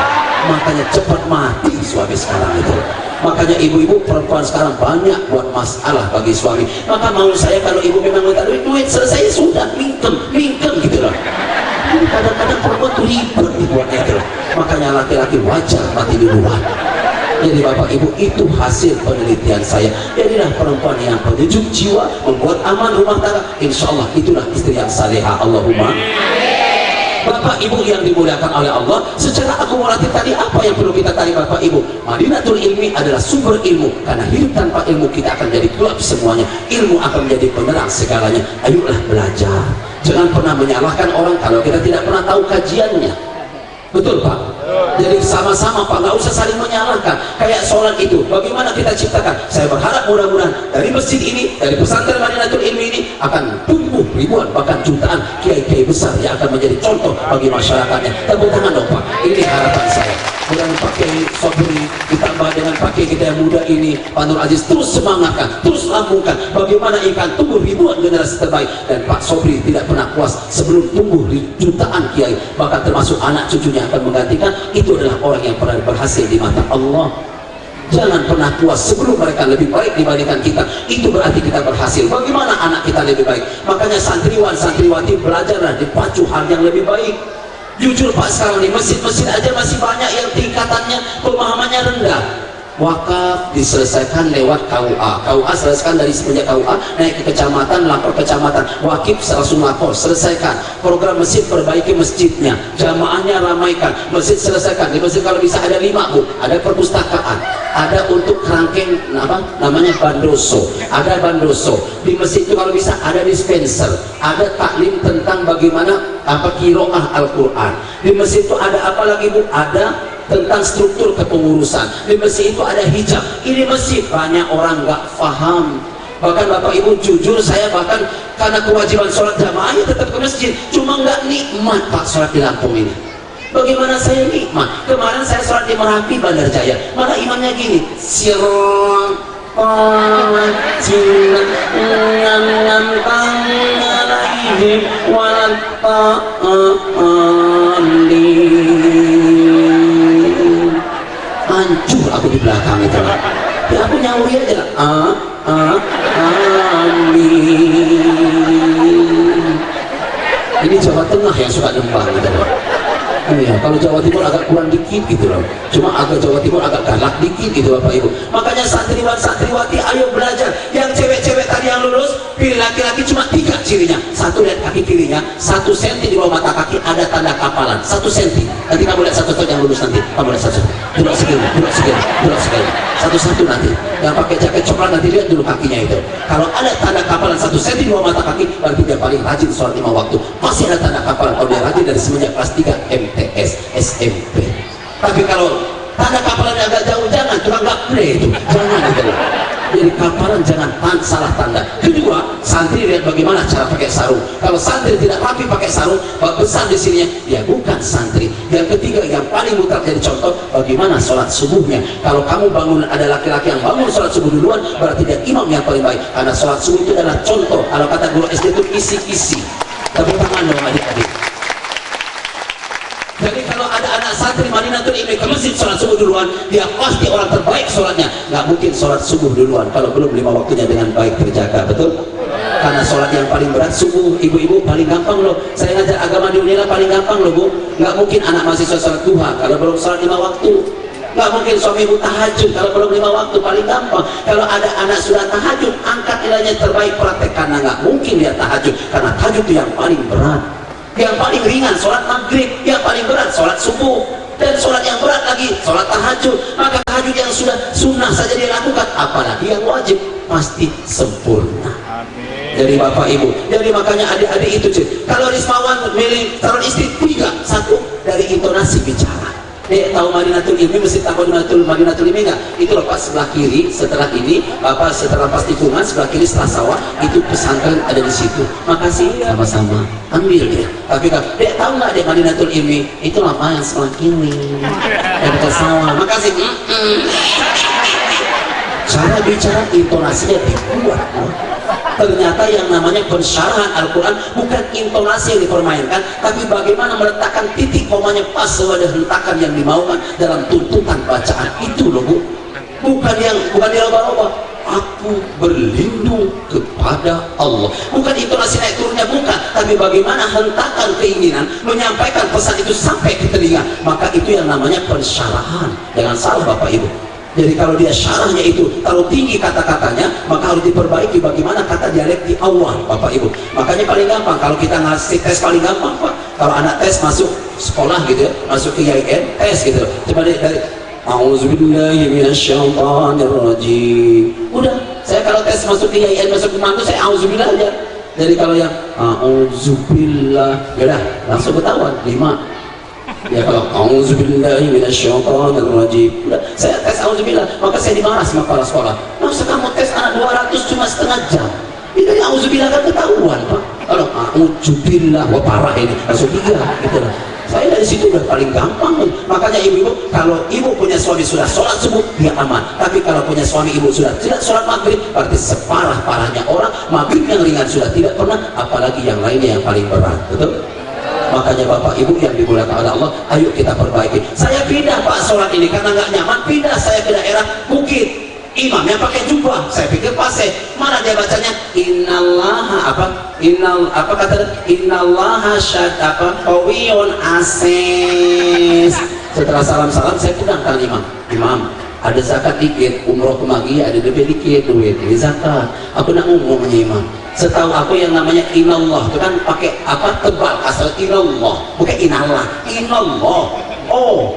Makanya cepat mati suami sekarang itu. Makanya ibu-ibu perempuan sekarang banyak buat masalah bagi suami. Maka mau saya kalau ibu memang minta duit selesai sudah, mingkem gitu loh. Kadang-kadang perempuan tuh ribet dibuatnya gitu loh. Makanya laki-laki wajar mati duluan. Jadi Bapak Ibu, itu hasil penelitian saya. Jadilah perempuan yang penyejuk jiwa, membuat aman rumah tangga. Insya Allah itulah istri yang salehah. Allahumma. Bapak Ibu yang dimuliakan oleh Allah, secara akumulatif tadi apa yang perlu kita tarik Bapak Ibu? Madinatul Ilmi adalah sumber ilmu. Karena hidup tanpa ilmu kita akan jadi gelap semuanya. Ilmu akan menjadi penerang segalanya. Ayolah belajar. Jangan pernah menyalahkan orang kalau kita tidak pernah tahu kajiannya. Betul Pak? Jadi sama-sama Pak, nggak usah saling menyalahkan. Kayak sholat itu, bagaimana kita ciptakan? Saya berharap mudah-mudahan dari masjid ini, dari pesantren Madinatul Ilmi ini akan tumbuh ribuan bahkan jutaan kiai-kiai besar yang akan menjadi contoh bagi masyarakatnya. Tepuk tangan dong Pak, ini harapan saya. Mudah pakai Sobri ditambah dengan pakai kita yang muda ini, Pak Nur Aziz terus semangatkan, terus lambungkan bagaimana ikan tumbuh ribuan generasi terbaik. Dan Pak Sobri tidak pernah puas sebelum tumbuh jutaan kiai, bahkan termasuk anak cucunya akan menggantikan. Itu adalah orang yang pernah berhasil di mata Allah. Jangan pernah puas sebelum mereka lebih baik dibandingkan kita. Itu berarti kita berhasil. Bagaimana anak kita lebih baik? Makanya santriwan santriwati belajarlah dipacu hal yang lebih baik. Jujur Pak, sekarang di masjid-masjid aja masih banyak yang tingkatannya pemahamannya rendah. Wakaf diselesaikan lewat KUA. KUA selesaikan dari semenjak KUA naik ke kecamatan, lapor kecamatan. Wakif langsung lapor, selesaikan. Program masjid, perbaiki masjidnya, jamaahnya ramaikan. Masjid selesaikan. Di masjid kalau bisa ada 5 Bu, ada perpustakaan, ada untuk kerangkeng namanya bandoso, ada bandoso. Di masjid itu kalau bisa ada dispenser, ada taklim tentang bagaimana qiraah Al-Quran. Di masjid itu ada apa lagi Bu? Ada tentang struktur kepengurusan. Di masjid itu ada hijab. Ini masjid banyak orang nggak paham. Bahkan Bapak Ibu jujur, saya bahkan karena kewajiban sholat jamaahnya tetap ke masjid, cuma nggak nikmat Pak sholat di Lampung ini. Bagaimana saya nikmat? Kemarin saya sholat di Merapi Bandar Jaya, malah imamnya gini, sirong hancur aku di belakang itu. Ya aku nyauri aja amin. Ini Jawa Tengah yang suka nembang gitu loh. Ya, kalau Jawa Timur agak kurang dikit gitu loh. Cuma agak Jawa Timur agak galak dikit gitu Bapak Ibu. Makanya santriwan santriwati ayo belajar. Yang cewek-cewek tadi yang lulus, pilih laki-laki cuma 3 cirinya. 1 lihat kaki kirinya, 1 senti di bawah mata kaki ada tanda kapalan, 1 senti. Nanti kamu lihat satu yang lulus nanti. Kamu lihat satu. Duduk segini. Satu-satu nanti. Yang pakai jaket coklat nanti lihat dulu kakinya itu. Kalau ada tanda kapalan 1 senti di bawah mata kaki, berarti dia paling rajin sholat 5 waktu. Masih ada tanda kapalan kalau dia rajin dari semenjak kelas 3 MTS SMP. Tapi kalau tanda kapalannya agak jauh, jangan tukang gaple itu, jangan gitu. Jadi kapalan jangan salah tanda. Kedua, santri lihat bagaimana cara pakai sarung. Kalau santri tidak rapi pakai sarung, besar di sininya, dia bukan santri. Yang ketiga, yang paling mutlak jadi contoh, bagaimana sholat subuhnya. Kalau kamu bangun, ada laki-laki yang bangun sholat subuh duluan, berarti dia imam yang paling baik. Karena sholat subuh itu adalah contoh. Kalau kata guru SD itu isi-isi. Tepuk tangan dong adik-adik. Jadi kalau ada anak santri Madinatul Ilmi ke masjid sholat subuh duluan, dia pasti orang terbaik sholatnya. Nggak mungkin sholat subuh duluan kalau belum 5 waktunya dengan baik terjaga, betul? Karena sholat yang paling berat subuh. Ibu-ibu paling gampang loh, saya ngajar agama di Unila paling gampang loh Bu. Nggak mungkin anak mahasiswa sholat duha kalau belum sholat 5 waktu. Nggak mungkin suami ibu tahajud kalau belum 5 waktu, paling gampang. Kalau ada anak sudah tahajud, angkat nilainya terbaik, praktek. Karena nggak mungkin dia tahajud, karena tahajud itu yang paling berat. Yang paling ringan sholat maghrib, yang paling berat sholat subuh, dan sholat yang berat lagi sholat tahajud. Maka tahajud yang sudah sunnah saja dia lakukan, apalagi yang wajib, pasti sempurna. Jadi bapak ibu, jadi makanya adik-adik itu kalau Rismawan milih calon istri 3, 1 dari intonasi bicara. Tahu Madinatul Ilmi, mesti tahu Madinatul Ilmi nggak? Itu loh Pak, sebelah kiri setelah ini, Bapak setelah pas tikungan sebelah kiri setelah sawah, itu pesantren ada di situ. Makasih, sama-sama. Ambil dia. Tapi kan, Dek tahu nggak Dek Madinatul Ilmi? Itu apa yang sebelah kiri, dekat sawah. Makasih. Cara bicara intonasinya dibuat. Ternyata yang namanya pensyarahan Al-Quran bukan intonasi yang dipermainkan, tapi bagaimana meletakkan titik komanya pas sesuai hentakan yang dimaukan dalam tuntutan bacaan itu loh Bu. Bukan dirubah-rubah. Aku berlindung kepada Allah. Bukan intonasi naik turunnya, bukan, tapi bagaimana hentakan keinginan menyampaikan pesan itu sampai ke telinga. Maka itu yang namanya pensyarahan. Jangan salah Bapak Ibu. Jadi kalau dia syarahnya itu terlalu tinggi kata-katanya, maka harus diperbaiki bagaimana kata dialek di awal Bapak Ibu. Makanya paling gampang kalau kita ngasih tes, paling gampang Pak, kalau anak tes masuk sekolah gitu ya, masuk ke IAIN, tes gitu, coba dari A'udzubillahi minasyaitonirrajim. Udah, saya kalau tes masuk ke IAIN, masuk ke mantu, saya auzubillah aja. Jadi kalau yang A'udzubillah, ya udah langsung ketahuan 5. Ya kalau auzubillahi minasyaitonirrajim, udah saya tes auzubillah, maka saya dimarah sama kepala sekolah. Masa kamu tes anak 200 cuma setengah jam? Itu yang auzubillah kan ketahuan Pak. Kalau auzubillah, wah parah ini, langsung 3 gitu lah. Saya dari situ udah paling gampang. Makanya ibu-ibu, kalau ibu punya suami sudah sholat subuh, dia aman. Tapi kalau punya suami ibu sudah tidak sholat maghrib, berarti separah-parahnya orang. Maghrib yang ringan sudah tidak pernah, apalagi yang lainnya yang paling berat, betul? Makanya Bapak Ibu yang dimuliakan oleh Allah, ayo kita perbaiki. Saya pindah Pak sholat ini karena nggak nyaman, pindah saya ke daerah Bukit. Imamnya pakai jubah, saya pikir pase. Mana dia bacanya? Innallaha Innallaha qawiyun aziz. Setelah salam-salam saya pedangkan Imam, ada zakat dikit, umroh kemagi ada lebih dikit duit, ini zakat. Aku nak ngomongnya Imam. Setahu aku yang namanya inallah itu kan pakai apa, tebal, asal inallah, bukan inallah, inallah. Oh,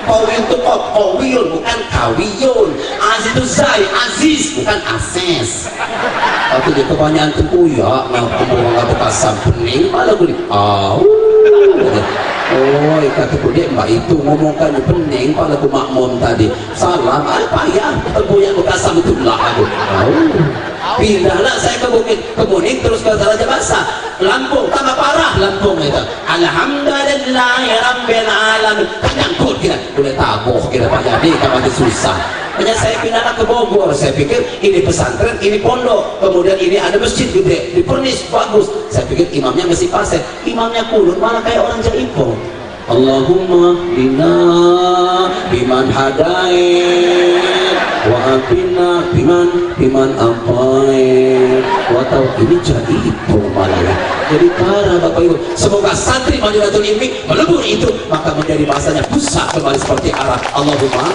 kawiyun itu kok kawiyun, bukan kawiyun. Aziz itu zai, aziz bukan ases. Tapi dia kebanyakan tempuyak, ngaku nggak bekasam pening, malah beli. Oh, kaki pudek mbak itu ngomongkan pening, pada aku makmum tadi. Salam, apa ya? Tempuyak bekasam itu lah aku. Pindahlah saya ke Bukit Kemuning, terus ke Raja Basa, Lampung, tambah parah Lampung itu. Alhamdulillahirabbil alamin. Nyangkut kita, boleh tabuh kita Pak Yadi, kamu itu susah. Makanya saya pindahlah ke Bogor. Saya pikir ini pesantren, ini pondok, kemudian ini ada masjid gede, dipernis bagus. Saya pikir imamnya masih pasir, imamnya kulun, malah kayak orang Jaipong. Allahumma bina biman hadain wa abina biman apain wa tau. Ini Jaipong malah ya. Jadi para Bapak Ibu, semoga santri Madinatul Ilmi melebur itu, maka menjadi bahasanya pusat kembali seperti Arab. Allahumma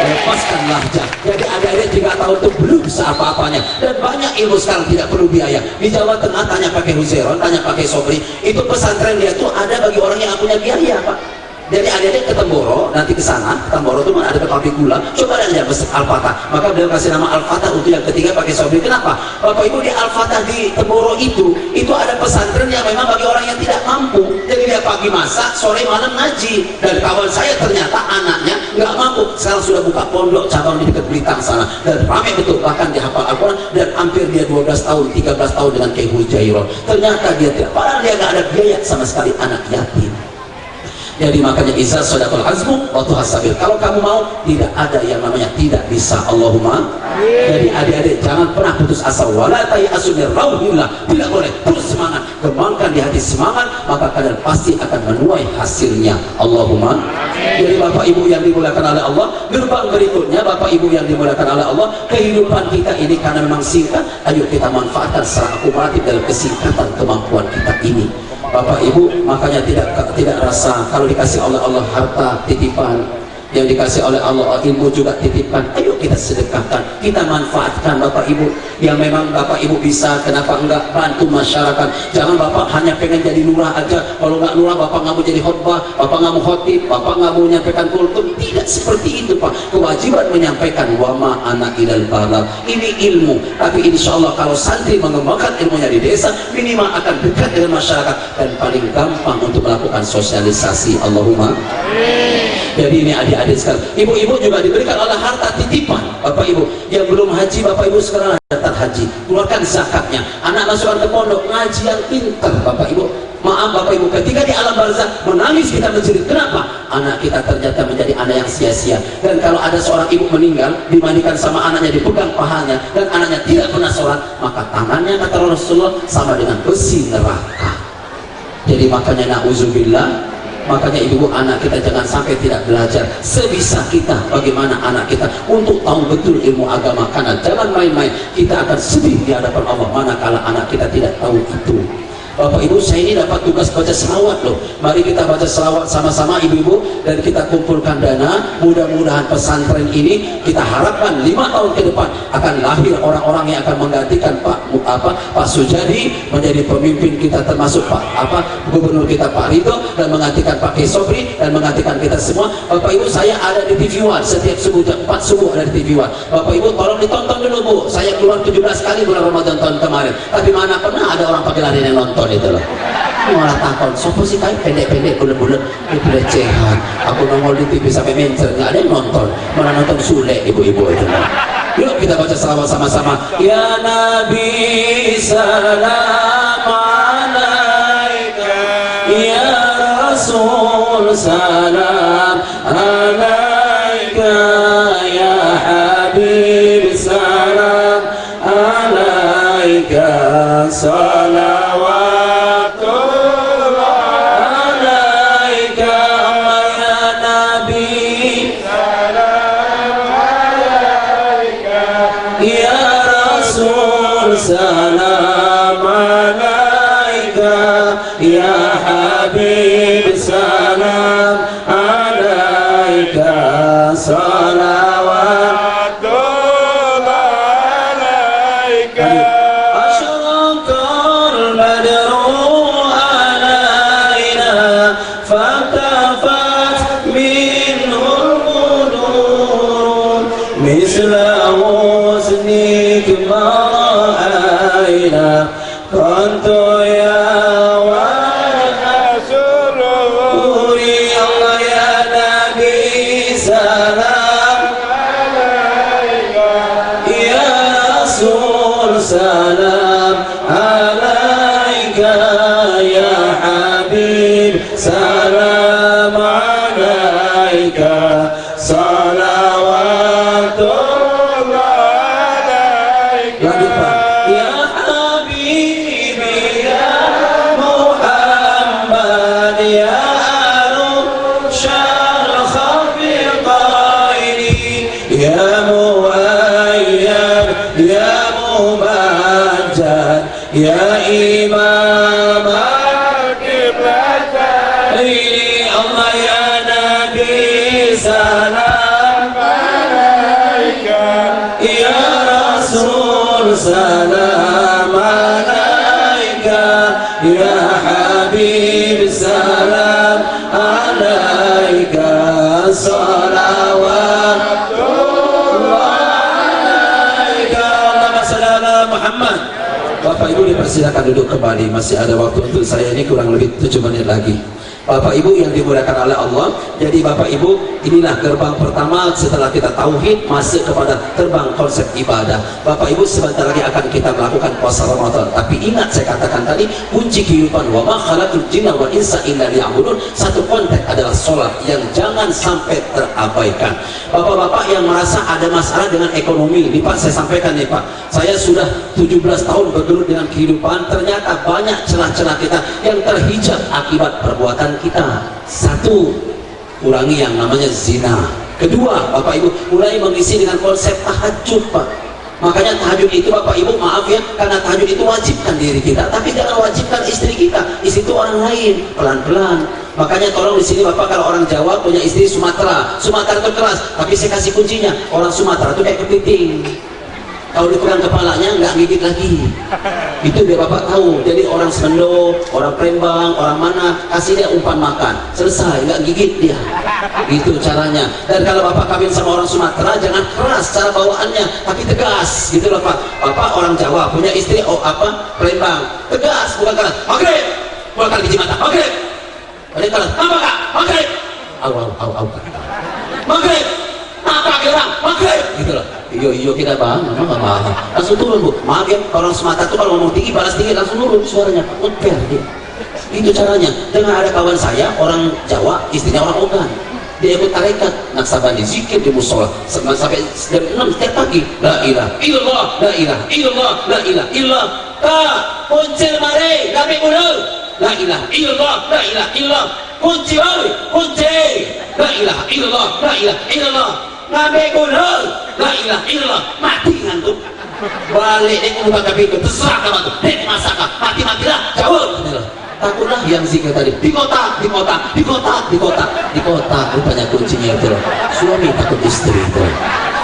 lepaskan lahjah. Jadi adik-adik 3 tahun itu belum bisa apa-apanya, dan banyak ilmu sekarang tidak perlu biaya. Di Jawa Tengah tanya pakai Huseron, tanya pakai Sobri, itu pesantren dia tuh ada bagi orang yang punya biaya Pak. Jadi adik-adik ke Temboro, nanti ke sana, Temboro itu ada pabrik gula, coba aja pesan Al-Fatah. Maka beliau kasih nama Al-Fatah untuk yang ketiga pakai Sobri. Kenapa? Bapak Ibu, di Al-Fatah di Temboro itu ada pesantren yang memang bagi orang yang tidak mampu. Jadi dia pagi masak, sore malam ngaji. Dan kawan saya ternyata anaknya nggak mampu, sekarang sudah buka pondok cabang di dekat Blitar sana, dan ramai betul, bahkan dia hafal Al-Quran, dan hampir dia 12 tahun, 13 tahun dengan Kiai Hujairah. Ternyata dia tidak, padahal dia nggak ada biaya sama sekali, anak yatim. Jadi makanya izah sodaqul azmu waktu hasabil. Kalau kamu mau, tidak ada yang namanya tidak bisa. Allahumma. Jadi adik-adik jangan pernah putus asa. Wala tayasu min rauhillah. Tidak boleh, terus semangat. kembangkan di hati semangat, maka kalian pasti akan menuai hasilnya. Allahumma. Jadi Bapak Ibu yang dimuliakan oleh Allah, gerbang berikutnya Bapak Ibu yang dimuliakan oleh Allah, kehidupan kita ini karena memang singkat, ayo kita manfaatkan secara akumulatif dalam kesingkatan kemampuan kita ini. Bapak Ibu, makanya tidak rasa kalau dikasih oleh Allah harta titipan, yang dikasih oleh Allah ilmu juga titipan, ayo kita sedekahkan, kita manfaatkan Bapak Ibu. Yang memang Bapak Ibu bisa, kenapa enggak bantu masyarakat? Jangan Bapak hanya pengen jadi lurah aja, kalau enggak lurah Bapak nggak mau jadi khotbah, Bapak nggak mau khotib, Bapak nggak mau menyampaikan kultum. Tidak seperti itu Pak. Kewajiban menyampaikan wama anak ilal balal, ini ilmu, tapi insya Allah kalau santri mengembangkan ilmunya di desa, minimal akan dekat dengan masyarakat dan paling gampang untuk melakukan sosialisasi. Allahumma. Jadi ini adik-adik sekalian, ibu-ibu juga diberikan oleh harta titipan. Bapak Ibu yang belum haji, Bapak Ibu sekarang daftar haji, keluarkan zakatnya. Anak masukkan ke pondok, ngaji yang pintar Bapak Ibu. Maaf Bapak Ibu, ketika di alam barzah menangis kita menjerit, kenapa? Anak kita ternyata menjadi anak yang sia-sia. Dan kalau ada seorang ibu meninggal, dimandikan sama anaknya, dipegang pahanya, dan anaknya tidak pernah sholat, maka tangannya kata Rasulullah sama dengan besi neraka. Jadi makanya na'udzubillah, makanya ibu anak kita jangan sampai tidak belajar. Sebisa kita bagaimana anak kita untuk tahu betul ilmu agama, karena jangan main-main, kita akan sedih di hadapan Allah manakala anak kita tidak tahu itu. Bapak Ibu, saya ini dapat tugas baca selawat loh. Mari kita baca selawat sama-sama ibu-ibu, dan kita kumpulkan dana. Mudah-mudahan pesantren ini kita harapkan 5 tahun ke depan akan lahir orang-orang yang akan menggantikan Pak Sujadi menjadi pemimpin kita, termasuk Gubernur kita Pak Ridho, dan menggantikan Pak Kesobri, dan menggantikan kita semua. Bapak Ibu, saya ada di TV One setiap subuh jam 4 subuh ada di TV One. Bapak Ibu tolong ditonton dulu Bu. Saya keluar 17 kali bulan Ramadan tahun kemarin, tapi mana pernah ada orang pakai lari yang nonton itu loh. Malah takon, sopo sih kayak pendek-pendek bulat-bulat itu lecehan. Aku nongol di TV sampai mencer, nggak ada yang nonton, malah nonton Sule ibu-ibu itu loh. Yuk kita baca selawat sama-sama. Ya Nabi salam alaika, ya Rasul salam alaika, ya Habib salam alaika, salawatullah alaika, ya Nabi salam alaika, ya Rasul salam alaika, ya Habib salam alaika, salawatullah alaika. مثل حسنك ما رأينا كنت يا سروري الله يا نبي سلام عليك يا رسول سلام عليك يا حبيب سلام عليك صلوات الله عليك يا حبيبي يا محمد يا أرشد الخفقين يا مؤيد يا ممجد يا إمام القبلتين الله يا نبي سلام عليك يا رسول سلام عليك يا حبيب سلام عليك صلوات الله عليك اللهم صل على محمد. Bapak Ibu dipersilakan duduk kembali, masih ada waktu untuk saya ini kurang lebih 7 menit lagi. Bapak Ibu yang dimuliakan oleh Allah, jadi Bapak Ibu inilah gerbang pertama setelah kita tauhid masuk kepada gerbang konsep ibadah. Bapak Ibu sebentar lagi akan kita melakukan puasa Ramadan, tapi ingat saya katakan tadi kunci kehidupan wa ma khalaqul jinna wal insa illa liya'budun, satu konteks adalah sholat yang jangan sampai terabaikan. Bapak-bapak yang merasa ada masalah dengan ekonomi, nih Pak saya sampaikan nih Pak, saya sudah 17 tahun bekerja bergelut dengan kehidupan, ternyata banyak celah-celah kita yang terhijab akibat perbuatan kita. Satu, kurangi yang namanya zina. Kedua, Bapak Ibu, mulai mengisi dengan konsep tahajud, Pak. Makanya tahajud itu, Bapak Ibu, maaf ya, karena tahajud itu wajibkan diri kita, tapi jangan wajibkan istri kita. Istri itu orang lain, pelan-pelan. Makanya tolong di sini Bapak, kalau orang Jawa punya istri Sumatera itu keras, tapi saya kasih kuncinya, orang Sumatera itu kayak kepiting. Kalau dipegang kepalanya nggak gigit lagi. Itu biar Bapak tahu. Jadi orang Sendo, orang Palembang, orang mana, kasih dia umpan makan, selesai, nggak gigit dia. Itu caranya. Dan kalau Bapak kawin sama orang Sumatera, jangan keras cara bawaannya, tapi tegas, gitu loh Pak. Bapak orang Jawa punya istri Palembang, tegas, bukan keras. Maghrib, bukan biji mata. Maghrib, ada keras. Apa kak? Maghrib. Au. Maghrib. Apa kira? Maghrib. Gitu loh. Iyo kita bang, memang nggak mahal. Langsung turun Bu. Maaf ya, orang Sumatera tuh kalau ngomong tinggi balas tinggi langsung turun suaranya. Udah dia. Itu caranya. Dengan ada kawan saya orang Jawa, istrinya orang Ogan. Dia ikut tarekat Naksabandi, zikir di musola sampai jam 6 setiap pagi. La ilaha illallah, la ilaha illallah, la ilaha illallah. Kunci mare, kami mundur. La ilaha illallah, la ilaha illallah. Kunci mare, kunci. La ilaha illallah, la ilaha illallah. Nabi mundur. La ilaha illallah. Mati ngantuk. Balik dia ngubah ke pintu, terserah kamu tuh. Nek masakah, mati-matilah, jauh. Takutlah yang zikir tadi di kota rupanya kuncinya itu loh. Suami takut istri itu.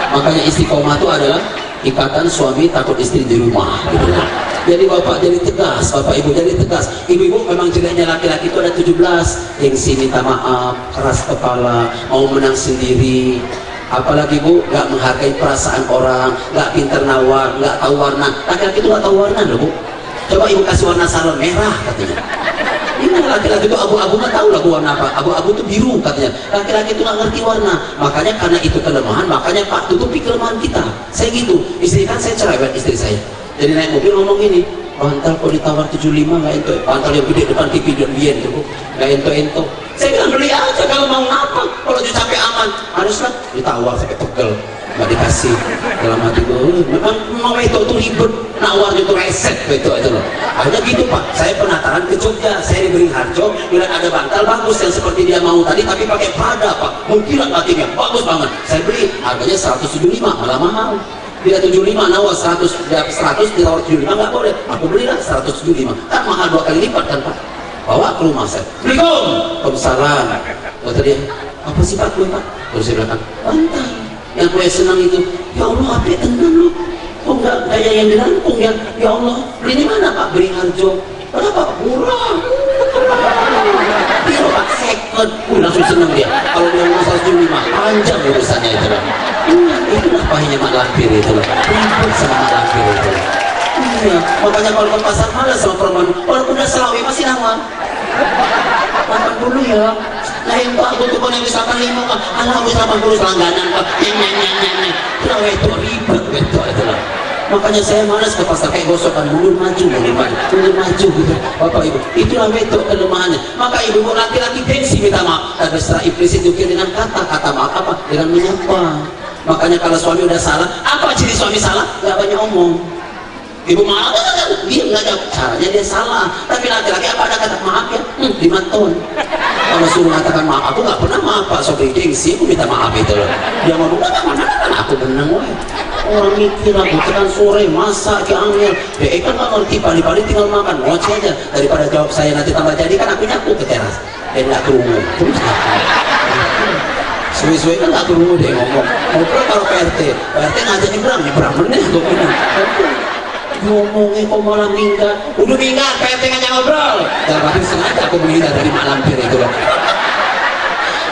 Makanya istiqomah itu adalah ikatan suami takut istri di rumah gitu loh. Jadi Bapak jadi tegas, Bapak Ibu jadi tegas. Ibu-ibu memang jeleknya laki-laki itu ada 17, gengsi, minta maaf, keras kepala, mau menang sendiri. Apalagi Bu, nggak menghargai perasaan orang, nggak pinter nawar, nggak tahu warna. Laki-laki itu nggak tahu warna loh Bu. Coba Ibu kasih warna salon merah katanya. Ini laki-laki itu abu-abu nggak tahu lagu warna apa. Abu-abu itu biru katanya. Laki-laki itu nggak ngerti warna. Makanya karena itu kelemahan, makanya Pak tutupi kelemahan kita. Saya gitu. Istri kan saya cerewet istri saya. Jadi naik mobil ngomong gini, bantal kok ditawar 75 nggak ento. Bantal yang gede depan TV dan bian tuh Bu. Nggak ento. Saya bilang beli aja kalau mau ngapa. Kalau dia capek aman, haruslah ditawar sampai pegel. Nggak dikasih. Dalam hati gue, memang itu ribet. Nawarnya itu reset itu loh. Akhirnya gitu Pak. Saya penataran ke Jogja, saya diberi harjo, bilang ada bantal bagus yang seperti dia mau tadi, tapi pakai Prada Pak. Mungkin batiknya bagus banget. Saya beli, harganya 175, malah mahal. Dia 75 nawar 100 ditawar 75 nggak boleh. Aku belilah 175. Kan mahal 2 kali lipat kan Pak. Bawa ke rumah saya. Assalamualaikum. Waalaikumsalam. Kata dia, apa sih Pak kue Pak? Terus saya bilang, bantal. Yang kue senang itu, ya Allah apa tenang lu. Kok enggak kayak yang di Lampung ya? Ya Allah, beli di mana Pak? Beli harjo. Berapa? Murah. Iya Pak, second. Langsung senang dia. Kalau dia ngomong 175, panjang urusannya itu loh. Itulah pahitnya mak lampir itu loh. Ribut sama mak lampir itu loh. Iya, makanya kalau ke pasar malas sama perempuan. Walaupun udah selawi masih nawar. Makan dulu ya. Lain Pak, aku tuh yang misalkan 5 Pak. Alah, aku 80 langganan Pak. Nyanyi. Kenapa itu ribet gitu itu lah. Makanya saya malas ke pasar kayak gosokan, mundur maju gitu. Bapak Ibu, itulah metode kelemahannya. Maka ibu laki-laki gengsi minta maaf. Tapi setelah implisit juga dengan kata maaf apa? Dengan menyapa. Makanya kalau suami udah salah, apa ciri suami salah? Gak banyak omong. Ibu maaf, dia nggak jawab. Caranya dia salah. Tapi laki-laki apa ada kata maaf ya? 5 ton. Kalau suruh mengatakan maaf, aku nggak pernah maaf Pak. Sobri gengsi, aku minta maaf itu loh. Dia ngomong, mana aku menang woy. Orang mikir aku tekan sore masak ke angin. Dia kan nggak ngerti, pali-pali tinggal makan. Ngoceh aja daripada jawab saya nanti tambah jadi kan aku nyapu ke teras. Dia nggak kerungu. Terus suwe-suwe kan nggak kerungu deh ngomong. Ngobrol kalau PRT ngajak nyebrang meneh untuk ini. Ngomongnya kok malah minggat. Udah minggat, PRT ngajak ngobrol. Tapi sengaja aku menghindar dari mak lampir itu loh.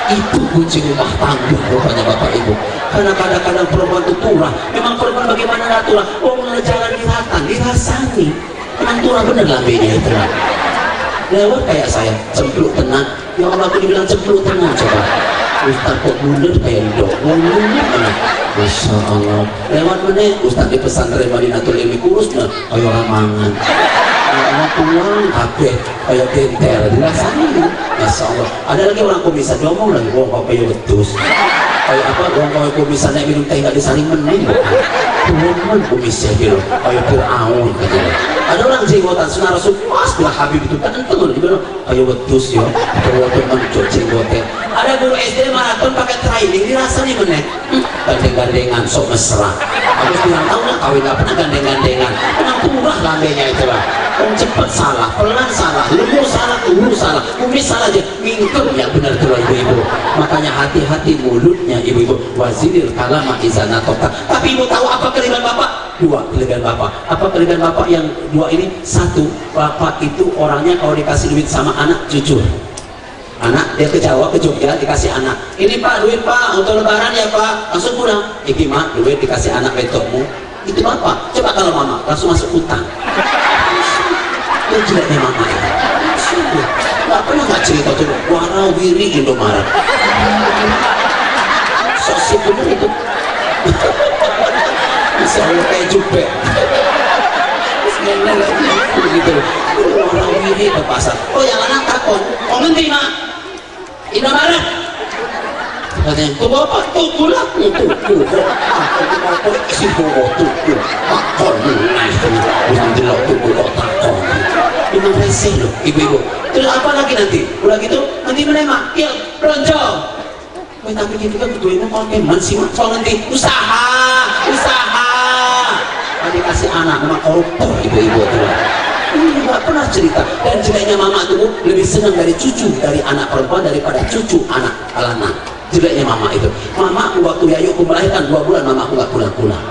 Itu kunci rumah tangga rupanya Bapak Ibu. Karena kadang-kadang perempuan itu turah. Memang perempuan bagaimana nggak turah? Oh jalan dirasani. Memang turah bener lah bedanya itu lah. Lewat kayak saya, cempluk tenang. Ya Allah, aku dibilang cempluk tenang coba. Ustaz kok mundur kayak dok. Masya Allah. Lewat mana? Ustaz di pesantren Madinatul Ilmi kurusnya kayak orang mangan. Allah pulang kabeh kayak genter dirasani. Masya Allah. Ada lagi orang komisar ngomong lagi, wah kok kayak wedus. kayak apa orang kau kumis sana minum teh nggak disaring menin turun kumisnya gitu kayak Fir'aun katanya. Ada orang jenggotan sunnah Rasul pas bila Habib itu kan tentu dibilang kayak wedus ya atau mencot jenggotnya. Ada guru SD maraton pakai training dirasa nih meneh gandeng-gandengan sok mesra. Aku bilang tahu nggak kawin nggak pernah gandeng-gandengan emang kurang landainya itu lah. Cepat salah, pelan salah, lurus salah, kumis salah aja, mingkem yang benar tuh ibu-ibu. Makanya hati-hati mulutnya ibu-ibu. Waziril kalama izana tota. Tapi ibu tahu apa kelebihan bapak? Dua kelebihan bapak. Apa kelebihan bapak yang dua ini? Satu, bapak itu orangnya kalau dikasih duit sama anak jujur. Anak dia ke Jawa ke Jogja dikasih anak. Ini pak duit pak untuk lebaran ya pak. Langsung pulang. Iki mak duit dikasih anak betokmu. Itu bapak. Coba kalau mama langsung masuk utang. Itu jeleknya mama ya. Nggak pernah nggak cerita coba warawiri Indomaret. Sosip bener itu. Bisa Allah kayak jubek. Begitu. Warawiri ke pasar. Oh yang anak takon. Oh nanti mak. Indomaret. Katanya, tuh bapak tuh pulang tuh. Aku bapak si bawa tuh. Takon alhamdulillah tuh bawa takon. Memang rese loh ibu-ibu. Terus apa lagi nanti? Udah gitu nanti menemak. Ya lonjo. Tapi gitu kan betul ini kalau keman sih mak. Soal nanti usaha. Tadi kasih anak memang koruptor ibu-ibu tuh. Ini nggak pernah cerita. Dan jeleknya mama tuh lebih senang dari cucu dari anak perempuan daripada cucu anak alana. Jeleknya mama itu. Mama aku waktu Yayu aku melahirkan 2 bulan mama aku nggak pulang-pulang.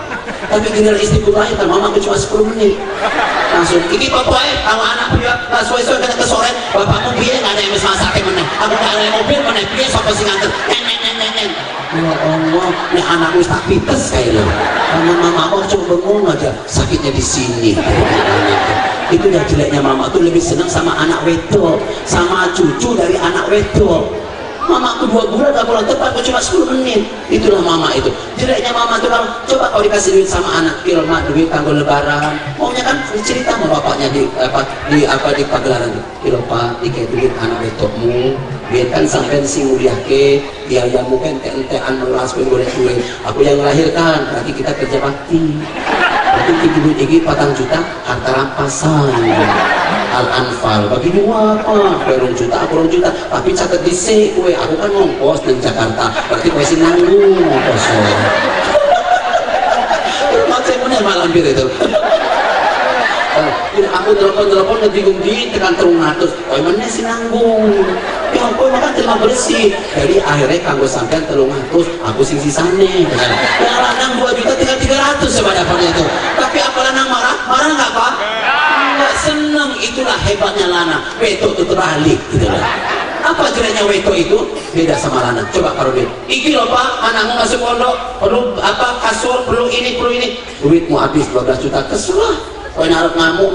Tapi giliran istriku melahirkan mama aku cuma 10 menit. Langsung iki papa kalau anak dia pas suwe-suwe kena kesore bapakmu piye nggak ada yang bisa masak meneh. Aku nggak ada mobil meneh piye sapa sing nganter. Ya Allah, ini anakku tak pites kayaknya. Karena mama aku cuma bengong aja sakitnya di sini. Itu yang jeleknya mama tuh lebih senang sama anak wedok, sama cucu dari anak wedok. Mama aku 2 bulan gak pulang tepat, aku cuma 10 menit. Itulah mama itu. Jeleknya mama tuh kalau coba kau dikasih duit sama anak, kira mak duit kanggo lebaran. Maunya kan cerita sama bapaknya di pagelaran. Kira pak, dikasih duit anak betokmu, biar kan sampai sing muliake, biayamu kan ente-entean melas boleh duit. Aku yang melahirkan, berarti kita kerja bakti. Berarti duit ini 4 juta harta rampasan. Al-Anfal bagi dua apa? Kue 2 juta, aku 2 juta. Tapi catat di C, kue aku kan ngongkos di Jakarta. Berarti kue sih nanggung ngongkos. Macam mana malam bir itu? Aku telepon bingung di tekan 300. Kue mana sih nanggung? Ya kue makan terima bersih. Jadi akhirnya kanggo sampean 300. Aku sing sisane. Yang lanang 2 juta tinggal 300 sebadapnya itu. Tapi apa lanang marah? Marah nggak pak? Nggak seneng. Itulah hebatnya lana. Weto itu terbalik gitu lah. Apa jeleknya weto itu? Beda sama lana. Coba kalau dia iki loh pak, anakmu masuk pondok perlu apa kasur, perlu ini duitmu habis 12 juta kesulah. Kau narap ngamuk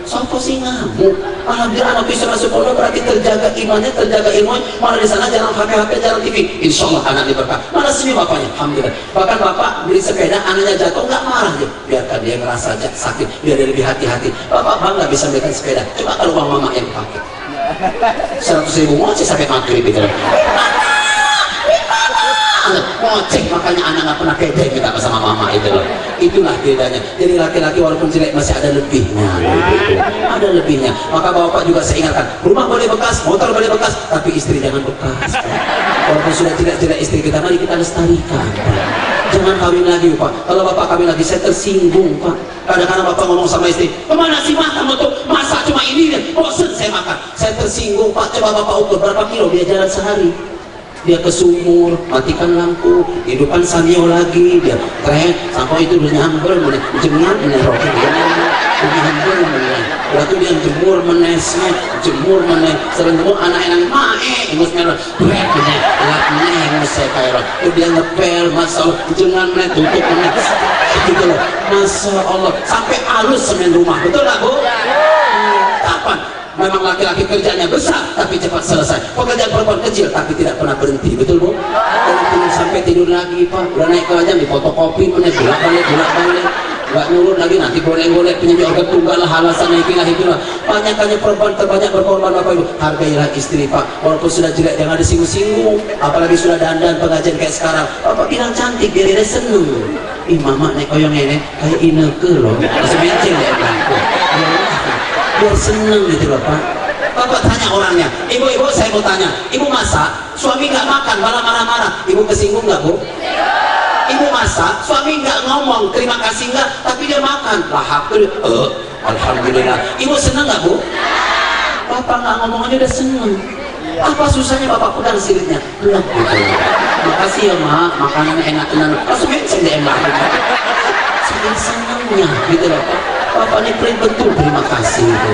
sopo sih ngamuk. Alhamdulillah anak bisa masuk pondok berarti terjaga imannya, terjaga ilmunya. Malah di sana jarang HP, jarang TV. Insya Allah anak diberkah. Malah sini bapaknya, alhamdulillah. Bahkan bapak beli sepeda, anaknya jatuh nggak marah dia. Biarkan dia ngerasa sakit, biar dia lebih hati-hati. Bapak bangga bisa belikan sepeda. Coba kalau bang mama yang pakai 100.000 ngoceh sampai maghrib gitu. Ngoceh, makanya anak nggak pernah pede minta sama mama itu loh. Itulah bedanya. Jadi laki-laki walaupun jelek masih ada lebihnya. Ada lebihnya. Maka bapak juga saya ingatkan, rumah boleh bekas, motor boleh bekas, tapi istri jangan bekas. Walaupun sudah tidak jelek istri kita, mari kita lestarikan. Jangan kawin lagi pak. Kalau bapak kawin lagi saya tersinggung pak. Kadang-kadang bapak ngomong sama istri, kemana sih makan untuk masak cuma ini, bosen saya makan. Saya tersinggung pak. Coba bapak ukur berapa kilo dia jalan sehari. Dia ke sumur, matikan lampu, hidupan samio lagi, dia tren, sampai itu udah nyamber, jemur menerok, nyamber menerok. Lalu dia jemur menesnya, jemur menes, sering jemur anak-anak mae, ingus merah, berat menes, berat menes, ingus saya kayak itu dia ngepel, masya Allah, jangan menes, tutup menes, gitu loh, masya Allah, sampai halus semen rumah, betul lah bu? Kapan? Memang laki-laki kerjanya besar tapi cepat selesai. Pekerjaan perempuan kecil tapi tidak pernah berhenti, betul bu? Kalau sampai tidur lagi pak, udah naik ke aja di fotokopi, bolak balik. nggak nurut lagi, nanti golek-golek penyanyi organ tunggal lah, alasan itulah. Banyak perempuan terbanyak berkorban Bapak Ibu. Hargailah istri Pak, walaupun sudah jelek jangan disinggung-singgung, apalagi sudah dandan pengajian kayak sekarang. Bapak bilang cantik biar dia seneng. Ih mama nek koyong ini kayak ineke loh, masih menceng ya bangku. Biar seneng gitu loh Pak. Bapak tanya orangnya, ibu-ibu saya mau tanya, ibu masak, suami nggak makan, malah marah-marah, ibu kesinggung nggak Bu? Ibu masak, suami nggak ngomong terima kasih nggak, tapi dia makan, lahap tuh, alhamdulillah. Ibu seneng nggak Bu? Bapak nggak ngomong aja udah seneng. Apa susahnya Bapak pegang siripnya? Pegang gitu. Makasih ya Mak, makanannya enak tenan. Langsung menceng deh Mak. Saking senangnya gitu loh Pak. Bapak ini pelit betul terima kasih itu.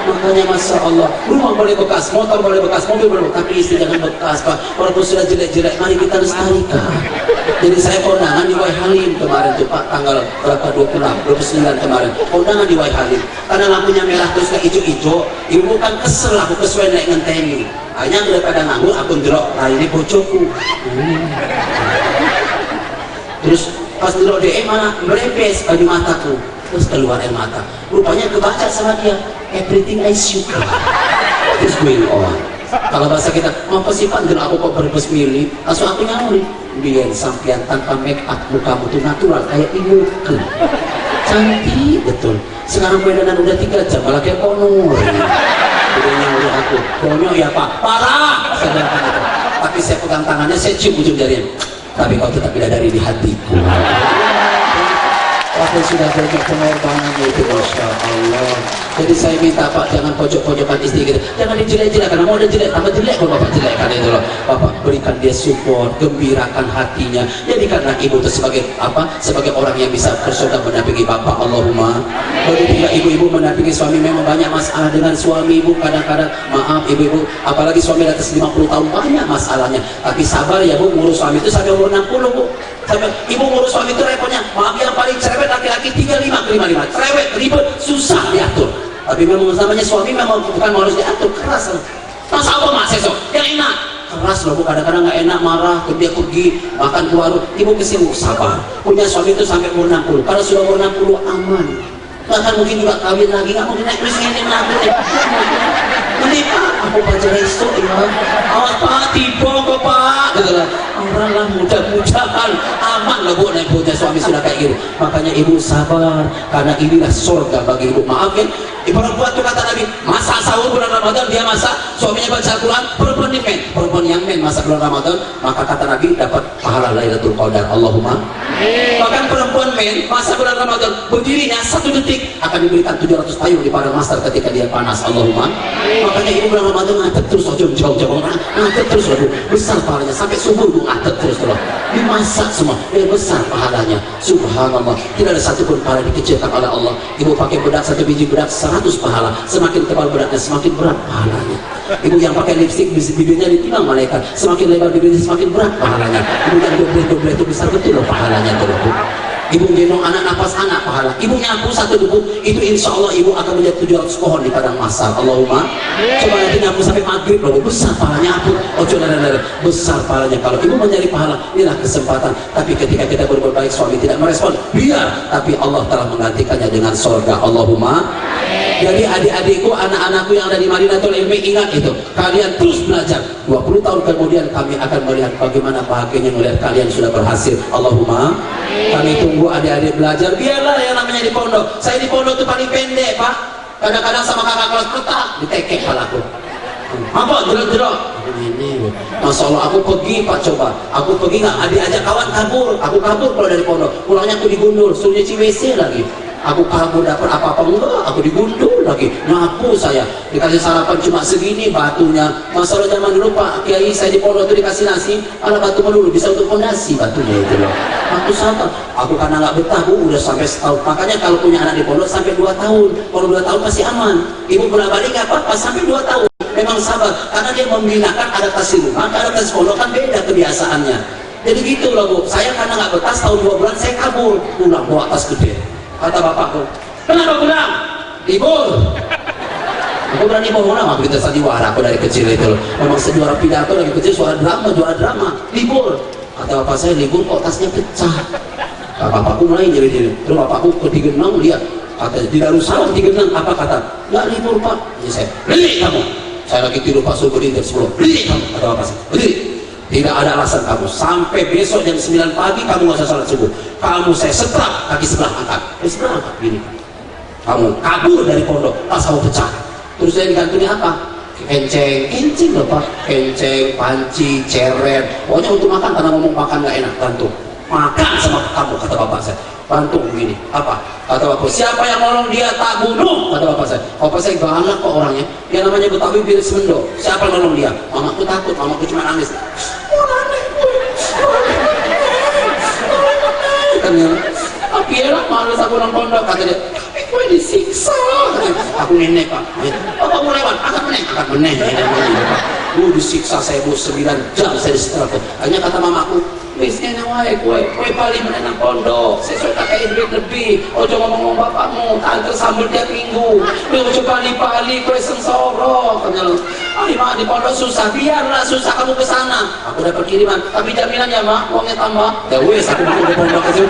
Makanya Masya Allah, rumah boleh bekas, motor boleh bekas, mobil boleh bekas, tapi istri jangan bekas Pak. Walaupun sudah jelek-jelek, mari kita lestarikan. Jadi saya kondangan di Wai Halim kemarin tuh Pak, tanggal berapa, 29 kemarin, kondangan di Wai Halim. Karena lampunya merah terus kayak hijau-hijau, ibu kan kesel, aku kesuai naik ngenteni. Hanya daripada nganggur, aku jerok, nah ini bocoku. Terus pas jerok DE malah merepes baju mataku. Terus keluar air mata, rupanya kebaca sama dia, everything I suka. What is going on? Kalau bahasa kita, apa sih Pak, aku kok berbes milih, langsung aku nyamuri, biar sampean tanpa make up mukamu tuh natural kayak ibu tuh, cantik betul. Sekarang perjalanan udah 3 jam, malah kayak konor. Udah nyamuri aku, konyol ya Pak, parah. Saya bilang gitu. Tapi saya pegang tangannya, saya cium ujung jarinya. Tapi kau tetap bidadari di hatiku. Waktu sudah banyak pengorbanannya itu Masya Allah. Jadi saya minta Pak jangan pojok-pojokan istri kita, jangan dijelek-jelek, karena mau ada jelek tambah jelek kalau Bapak jelekkan itu loh. Bapak berikan dia support, gembirakan hatinya, jadikanlah ibu itu sebagai apa, sebagai orang yang bisa bersyukur mendampingi Bapak. Allahumma. Begitu juga ibu-ibu mendampingi suami, memang banyak masalah dengan suami ibu, kadang-kadang maaf ibu-ibu, apalagi suami di atas 50 tahun banyak masalahnya, tapi sabar ya Bu, ngurus suami itu sampai umur 60 Bu. Sampai ibu ngurus suami itu repotnya, maaf yang paling cerewet laki-laki 35 ke 55, cerewet, ribet, susah diatur. Tapi memang namanya suami memang bukan harus diatur, keras lah. Masa apa Mas Seso? Yang enak keras loh Bu, kadang-kadang nggak enak, marah, dia pergi makan ke warung, ibu kesini sabar. Punya suami itu sampai umur 60, kalau sudah umur 60 aman. Bahkan mungkin juga kawin lagi, nggak mungkin naik terus ini lagi. Ini Pak, aku baca resto ya. Awas Pak, tipu kok Pak. Orang lah mudah-mudahan aman lah Bu, naik punya suami sudah kayak gitu. Makanya ibu sabar, karena inilah surga bagi ibu. Maaf ya, perempuan itu kata Nabi, masak sahur bulan Ramadan dia masak, suaminya baca Al-Quran, perempuan di men, perempuan yang men masak bulan Ramadan, maka kata Nabi dapat pahala Lailatul Qadar. Allahumma. Bahkan perempuan men masak bulan Ramadan, berdirinya 1 detik akan diberikan 700 payung di padang mahsyar ketika dia panas. Allahumma. Makanya ibu bulan Ramadan ngadep terus, jauh-jauh ngadep terus loh Bu, besar pahalanya sampai subuh Bu, ngadep terus loh, dimasak semua, besar pahalanya. Subhanallah, tidak ada satupun pahala dikecilkan oleh Allah. Ibu pakai bedak 1 biji bedak 100 pahala, semakin tebal bedaknya semakin berat pahalanya. Ibu yang pakai lipstik bibirnya ditimbang malaikat, semakin lebar bibirnya semakin berat pahalanya. Ibu yang doble itu besar betul loh pahalanya tuh loh Bu. Ibu gendong anak, nafas anak pahala. Ibu nyapu 1 debu, itu insya Allah ibu akan menjadi 700 pohon di padang mahsyar. Allahumma. Coba nanti nyapu sampai maghrib loh, besar pahalanya. Ampun, ojo nada besar pahalanya. Kalau ibu mencari pahala, inilah kesempatan. Tapi ketika kita berbuat baik, suami tidak merespon, biar. Tapi Allah telah menggantikannya dengan surga. Allahumma. Jadi adik-adikku, anak-anakku yang ada di Madinatul Ilmi, ingat itu, kalian terus belajar. 20 tahun kemudian kami akan melihat bagaimana bahagianya melihat kalian sudah berhasil. Allahumma. Kami tunggu adik-adik belajar, biarlah yang namanya di pondok. Saya di pondok itu paling pendek Pak, kadang-kadang sama kakak kelas ketak ditekek palaku. Apa jelek-jelek ini, Masya Allah. Aku pergi Pak, coba aku pergi nggak, adik ajak kawan kabur, aku kabur kalau dari pondok, pulangnya aku digundul, suruh nyuci WC lagi. Aku kabur dapat apa-apa enggak, aku digundul lagi, nyapu saya, dikasih sarapan cuma segini batunya. Masalah zaman dulu Pak Kiai, saya di pondok itu dikasih nasi, ala batu melulu bisa untuk fondasi batunya itu loh. Aku sabar, aku karena nggak betah Bu, udah sampai setahun. Makanya kalau punya anak di pondok sampai 2 tahun, kalau 2 tahun pasti aman. Ibu bolak balik nggak apa-apa sampai 2 tahun. Memang sabar, karena dia membinakan adaptasi rumah, adaptasi pondok kan beda kebiasaannya. Jadi gitu loh Bu, saya karena nggak betah setahun 2 bulan saya kabur, pulang bawa tas gede. Kata bapakku, kenapa pulang? Libur. Aku berani bohong lah, kita sandiwara aku dari kecil itu loh. Memang sejuara pidato dari kecil, juara drama. Libur. Kata bapak saya, libur kok tasnya pecah. Bapakku mulai jadi terus bapakku ke 36 lihat kata di Darussalam 36 apa kata nggak libur pak. Ini saya berdiri kamu, saya lagi tidur Pak suruh berdiri jam 10 berdiri kamu, kata bapak saya berdiri, tidak ada alasan kamu sampai besok jam 9 pagi kamu nggak usah salat subuh, kamu saya setrap kaki sebelah angkat, sebelah angkat gini, kamu kabur dari pondok pas kamu pecah. Terus saya digantungnya apa? Kencing loh pak, kencing, panci, ceret, pokoknya untuk makan karena ngomong makan nggak enak, gantung makan sama kamu, kata bapak saya. Bantung begini, apa? Kata bapak, siapa yang nolong dia tak bunuh, kata bapak saya. Bapak saya galak kok orangnya, dia namanya Betawi Bill Semendo. Siapa yang nolong dia? Mamaku takut, mamaku cuma nangis. Kan ya, tapi enak malu aku nang pondok, kata dia. Tapi gue disiksa, aku nenek pak. Bapak mau lewat, angkat meneh. Gue disiksa saya 9 jam saya disetrap. Hanya kata mamaku, wis enak wae kowe bali menang pondok sesuk tak kei duit lebih, ojo ngomong bapakmu tak tersambut tiap minggu, ojo bali kowe sengsara katanya. Mak di pondok susah, biarlah susah kamu ke sana, aku dapat kiriman tapi jaminan ya mak uangnya tambah ya wis aku mau di pondok aja.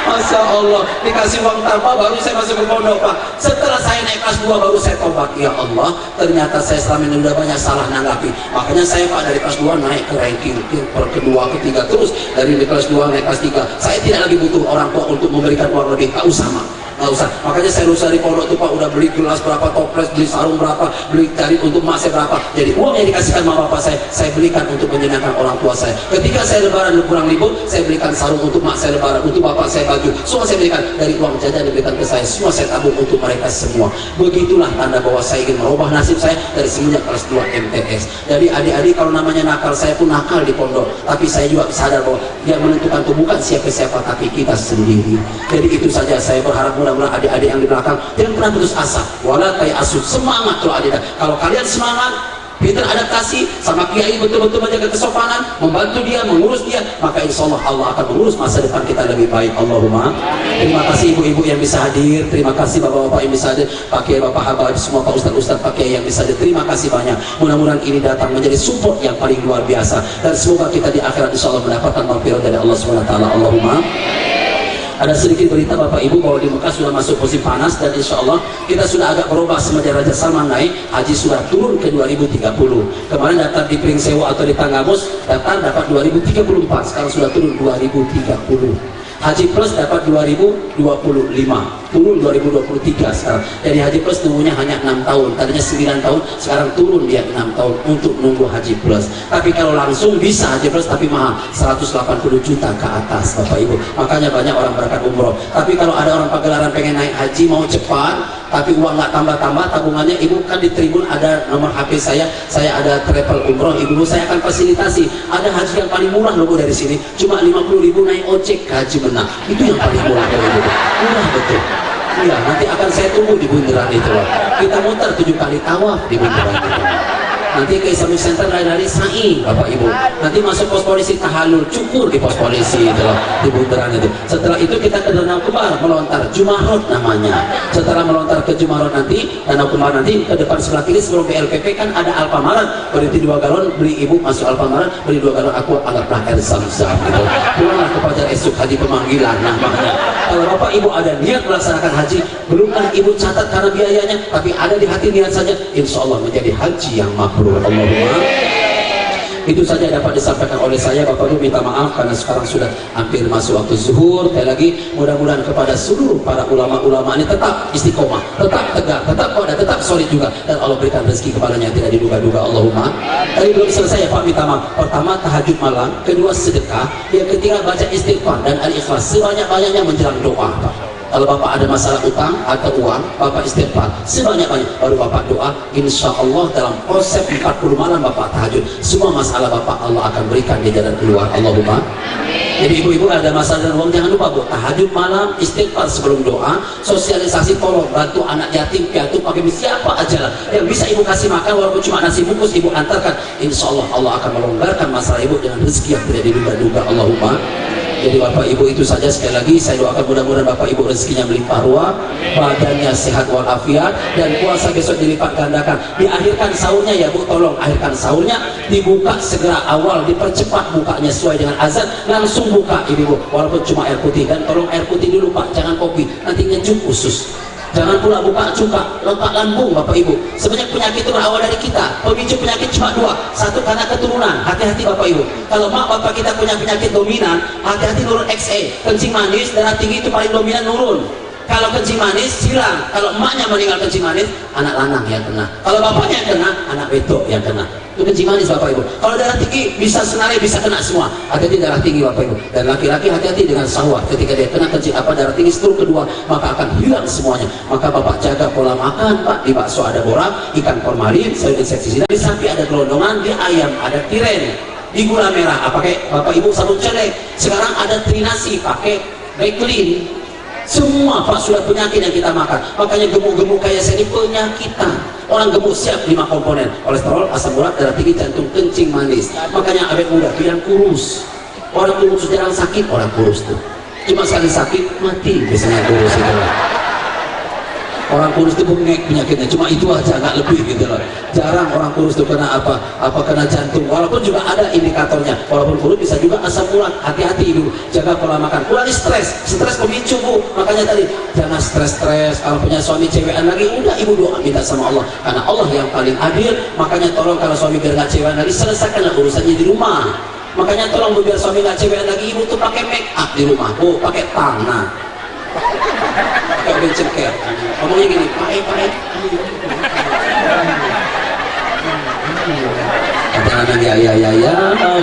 Masya Allah, dikasih uang tambah baru saya masuk ke pondok pak. Setelah saya naik kelas 2 baru saya tobat, ya Allah ternyata saya selama ini udah banyak salah nanggapi. Makanya saya pak dari kelas 2 naik ke ranking per kedua, ketiga, terus dari kelas 2 naik kelas 3. Saya tidak lagi butuh orang tua untuk memberikan uang lebih, gak usah mak, gak usah. Makanya saya lulus dari pondok itu pak udah beli gelas berapa, toples, beli sarung berapa, beli cari untuk mak saya berapa. Jadi uang yang dikasihkan sama bapak saya belikan untuk menyenangkan orang tua saya. Ketika saya lebaran kurang libur, saya belikan sarung untuk mak saya lebaran, untuk bapak saya baju, semua saya berikan dari uang jajan diberikan ke saya, semua saya tabung untuk mereka semua. Begitulah tanda bahwa saya ingin merubah nasib saya dari semenjak kelas 2 MTS. Jadi adik-adik kalau namanya nakal, saya pun nakal di pondok, tapi saya juga sadar bahwa yang menentukan itu bukan siapa-siapa tapi kita sendiri. Jadi itu saja, saya berharap mudah-mudahan adik-adik yang di belakang jangan pernah putus asa, wala kayak asuh, semangat loh adik. Kalau kalian semangat, pintar adaptasi sama kiai, betul-betul menjaga kesopanan, membantu dia, mengurus dia, maka insya Allah akan mengurus masa depan kita lebih baik. Allahumma. Terima kasih ibu-ibu yang bisa hadir, terima kasih bapak-bapak yang bisa hadir, Pak Kiai, Bapak Habaib, semua Pak Ustaz-Ustaz, Pak Kiai yang bisa hadir, terima kasih banyak. Mudah-mudahan ini datang menjadi support yang paling luar biasa, dan semoga kita di akhirat insya Allah mendapatkan maghfirah dari Allah SWT. Allahumma. Ada sedikit berita Bapak Ibu bahwa di Mekah sudah masuk musim panas, dan insya Allah kita sudah agak berubah semenjak Raja Salman naik, haji sudah turun ke 2030. Kemarin daftar di Pringsewu atau di Tanggamus daftar dapat 2034, sekarang sudah turun 2030. Haji Plus dapat 2025, turun 2023 sekarang. Jadi Haji Plus nunggunya hanya 6 tahun, tadinya 9 tahun, sekarang turun dia 6 tahun untuk nunggu Haji Plus. Tapi kalau langsung bisa Haji Plus, tapi mahal, 180 juta ke atas Bapak Ibu. Makanya banyak orang berangkat umroh. Tapi kalau ada orang pagelaran pengen naik haji mau cepat, tapi uang nggak tambah-tambah, tabungannya ibu kan di tribun ada nomor HP saya ada travel umroh, ibu saya akan fasilitasi. Ada haji yang paling murah loh dari sini, cuma 50.000 naik ojek ke Haji Menang, itu yang paling murah dari ibu, murah betul. Iya, nanti akan saya tunggu di bundaran itu loh. Kita muter 7 kali tawaf di bundaran itu. Nanti ke Islamic Center lari-lari sa'i Bapak Ibu, nanti masuk pos polisi tahalul, cukur di pos polisi itu loh, di bundaran itu. Setelah itu kita ke Danau Kembar, melontar Jumarot namanya. Setelah melontar ke Jumarot nanti, Danau Kembar nanti ke depan sebelah kiri sebelum BLPP kan ada Alfamaret, berhenti 2 galon, beli ibu masuk Alfamaret, beli 2 galon aku anggaplah air zam-zam gitu. Pulanglah ke Fajar esok haji pemanggilan. Nah makanya kalau Bapak Ibu ada niat melaksanakan haji, belum kan ibu catat karena biayanya, tapi ada di hati niat saja, insya Allah menjadi haji yang makruh. Allahumma. Itu saja dapat disampaikan oleh saya. Bapak Ibu minta maaf karena sekarang sudah hampir masuk waktu zuhur. Sekali lagi mudah-mudahan kepada seluruh para ulama-ulama ini tetap istiqomah, tetap tegak, tetap kuat, tetap solid juga, dan Allah berikan rezeki kepadanya tidak diduga-duga. Allahumma. Tadi belum selesai ya Pak, minta maaf. Pertama tahajud malam, kedua sedekah, yang ketiga baca istighfar dan al-ikhlas sebanyak-banyaknya menjelang doa Pak. Kalau Bapak ada masalah utang atau uang, Bapak istighfar sebanyak-banyak, baru Bapak doa. Insya Allah dalam konsep 40 malam Bapak tahajud, semua masalah Bapak Allah akan berikan di jalan keluar. Allahumma. Jadi ibu-ibu ada masalah dengan uang, jangan lupa Bu, tahajud malam, istighfar sebelum doa, sosialisasi, tolong bantu anak yatim, piatu, pakai siapa aja lah yang bisa ibu kasih makan, walaupun cuma nasi bungkus ibu antarkan. Insya Allah Allah akan melonggarkan masalah ibu dengan rezeki yang tidak diduga-duga. Allahumma. Jadi Bapak Ibu itu saja, sekali lagi saya doakan mudah-mudahan Bapak Ibu rezekinya melimpah ruah, badannya sehat walafiat, dan puasa besok dilipat gandakan. Diakhirkan sahurnya ya Bu, tolong akhirkan sahurnya, dibuka segera awal, dipercepat bukanya sesuai dengan azan, langsung buka Ibu, walaupun cuma air putih, dan tolong air putih dulu Pak, jangan kopi, nanti ngejuk usus. Jangan pula buka cuka, letak lambung Bapak Ibu. Sebenarnya penyakit itu berawal dari kita. Pemicu penyakit cuma dua. Satu karena keturunan. Hati-hati Bapak Ibu. Kalau mak bapak kita punya penyakit dominan, hati-hati nurun XA. Kencing manis, darah tinggi itu paling dominan nurun. Kalau kencing manis hilang. Kalau emaknya meninggal kencing manis, anak lanang yang kena. Kalau bapaknya yang kena, anak betok yang kena. Itu kencing manis Bapak Ibu. Kalau darah tinggi bisa senare, bisa kena semua. Hati-hati darah tinggi Bapak Ibu. Dan laki-laki hati-hati dengan syahwat. Ketika dia kena kencing darah tinggi stroke kedua, maka akan hilang semuanya. Maka Bapak jaga pola makan Pak. Di bakso ada borak, ikan formalin, sayur insektisida, di sapi ada gelondongan, di ayam ada tiren, di gula merah pakai Bapak Ibu sabun celek. Sekarang ada trinasi, pakai Baclean. Semua Pak sudah penyakit yang kita makan. Makanya gemuk-gemuk kayak saya ini penyakitan. Orang gemuk siap 5 komponen: kolesterol, asam urat, darah tinggi, jantung, kencing manis. Makanya awet muda itu yang kurus. Orang kurus jarang sakit, orang kurus tuh cuma sekali sakit mati biasanya kurus itu. Orang kurus itu bengek penyakitnya, cuma itu aja, nggak lebih gitu loh. Jarang orang kurus itu kena apa kena jantung, walaupun juga ada indikatornya. Walaupun kurus bisa juga asam urat. Hati-hati Ibu, jaga pola makan, kurangi stres pemicu Bu. Makanya tadi jangan stres. Kalau punya suami cewekan lagi, udah Ibu doa minta sama Allah, karena Allah yang paling adil. Makanya tolong kalau suami biar nggak cewekan lagi, selesaikanlah urusannya di rumah. Makanya tolong biar suami nggak cewekan lagi, Ibu tuh pakai make up di rumah Bu, pakai tangan, pakai bensin care. Ngomongnya gini, pakai kata lanang ya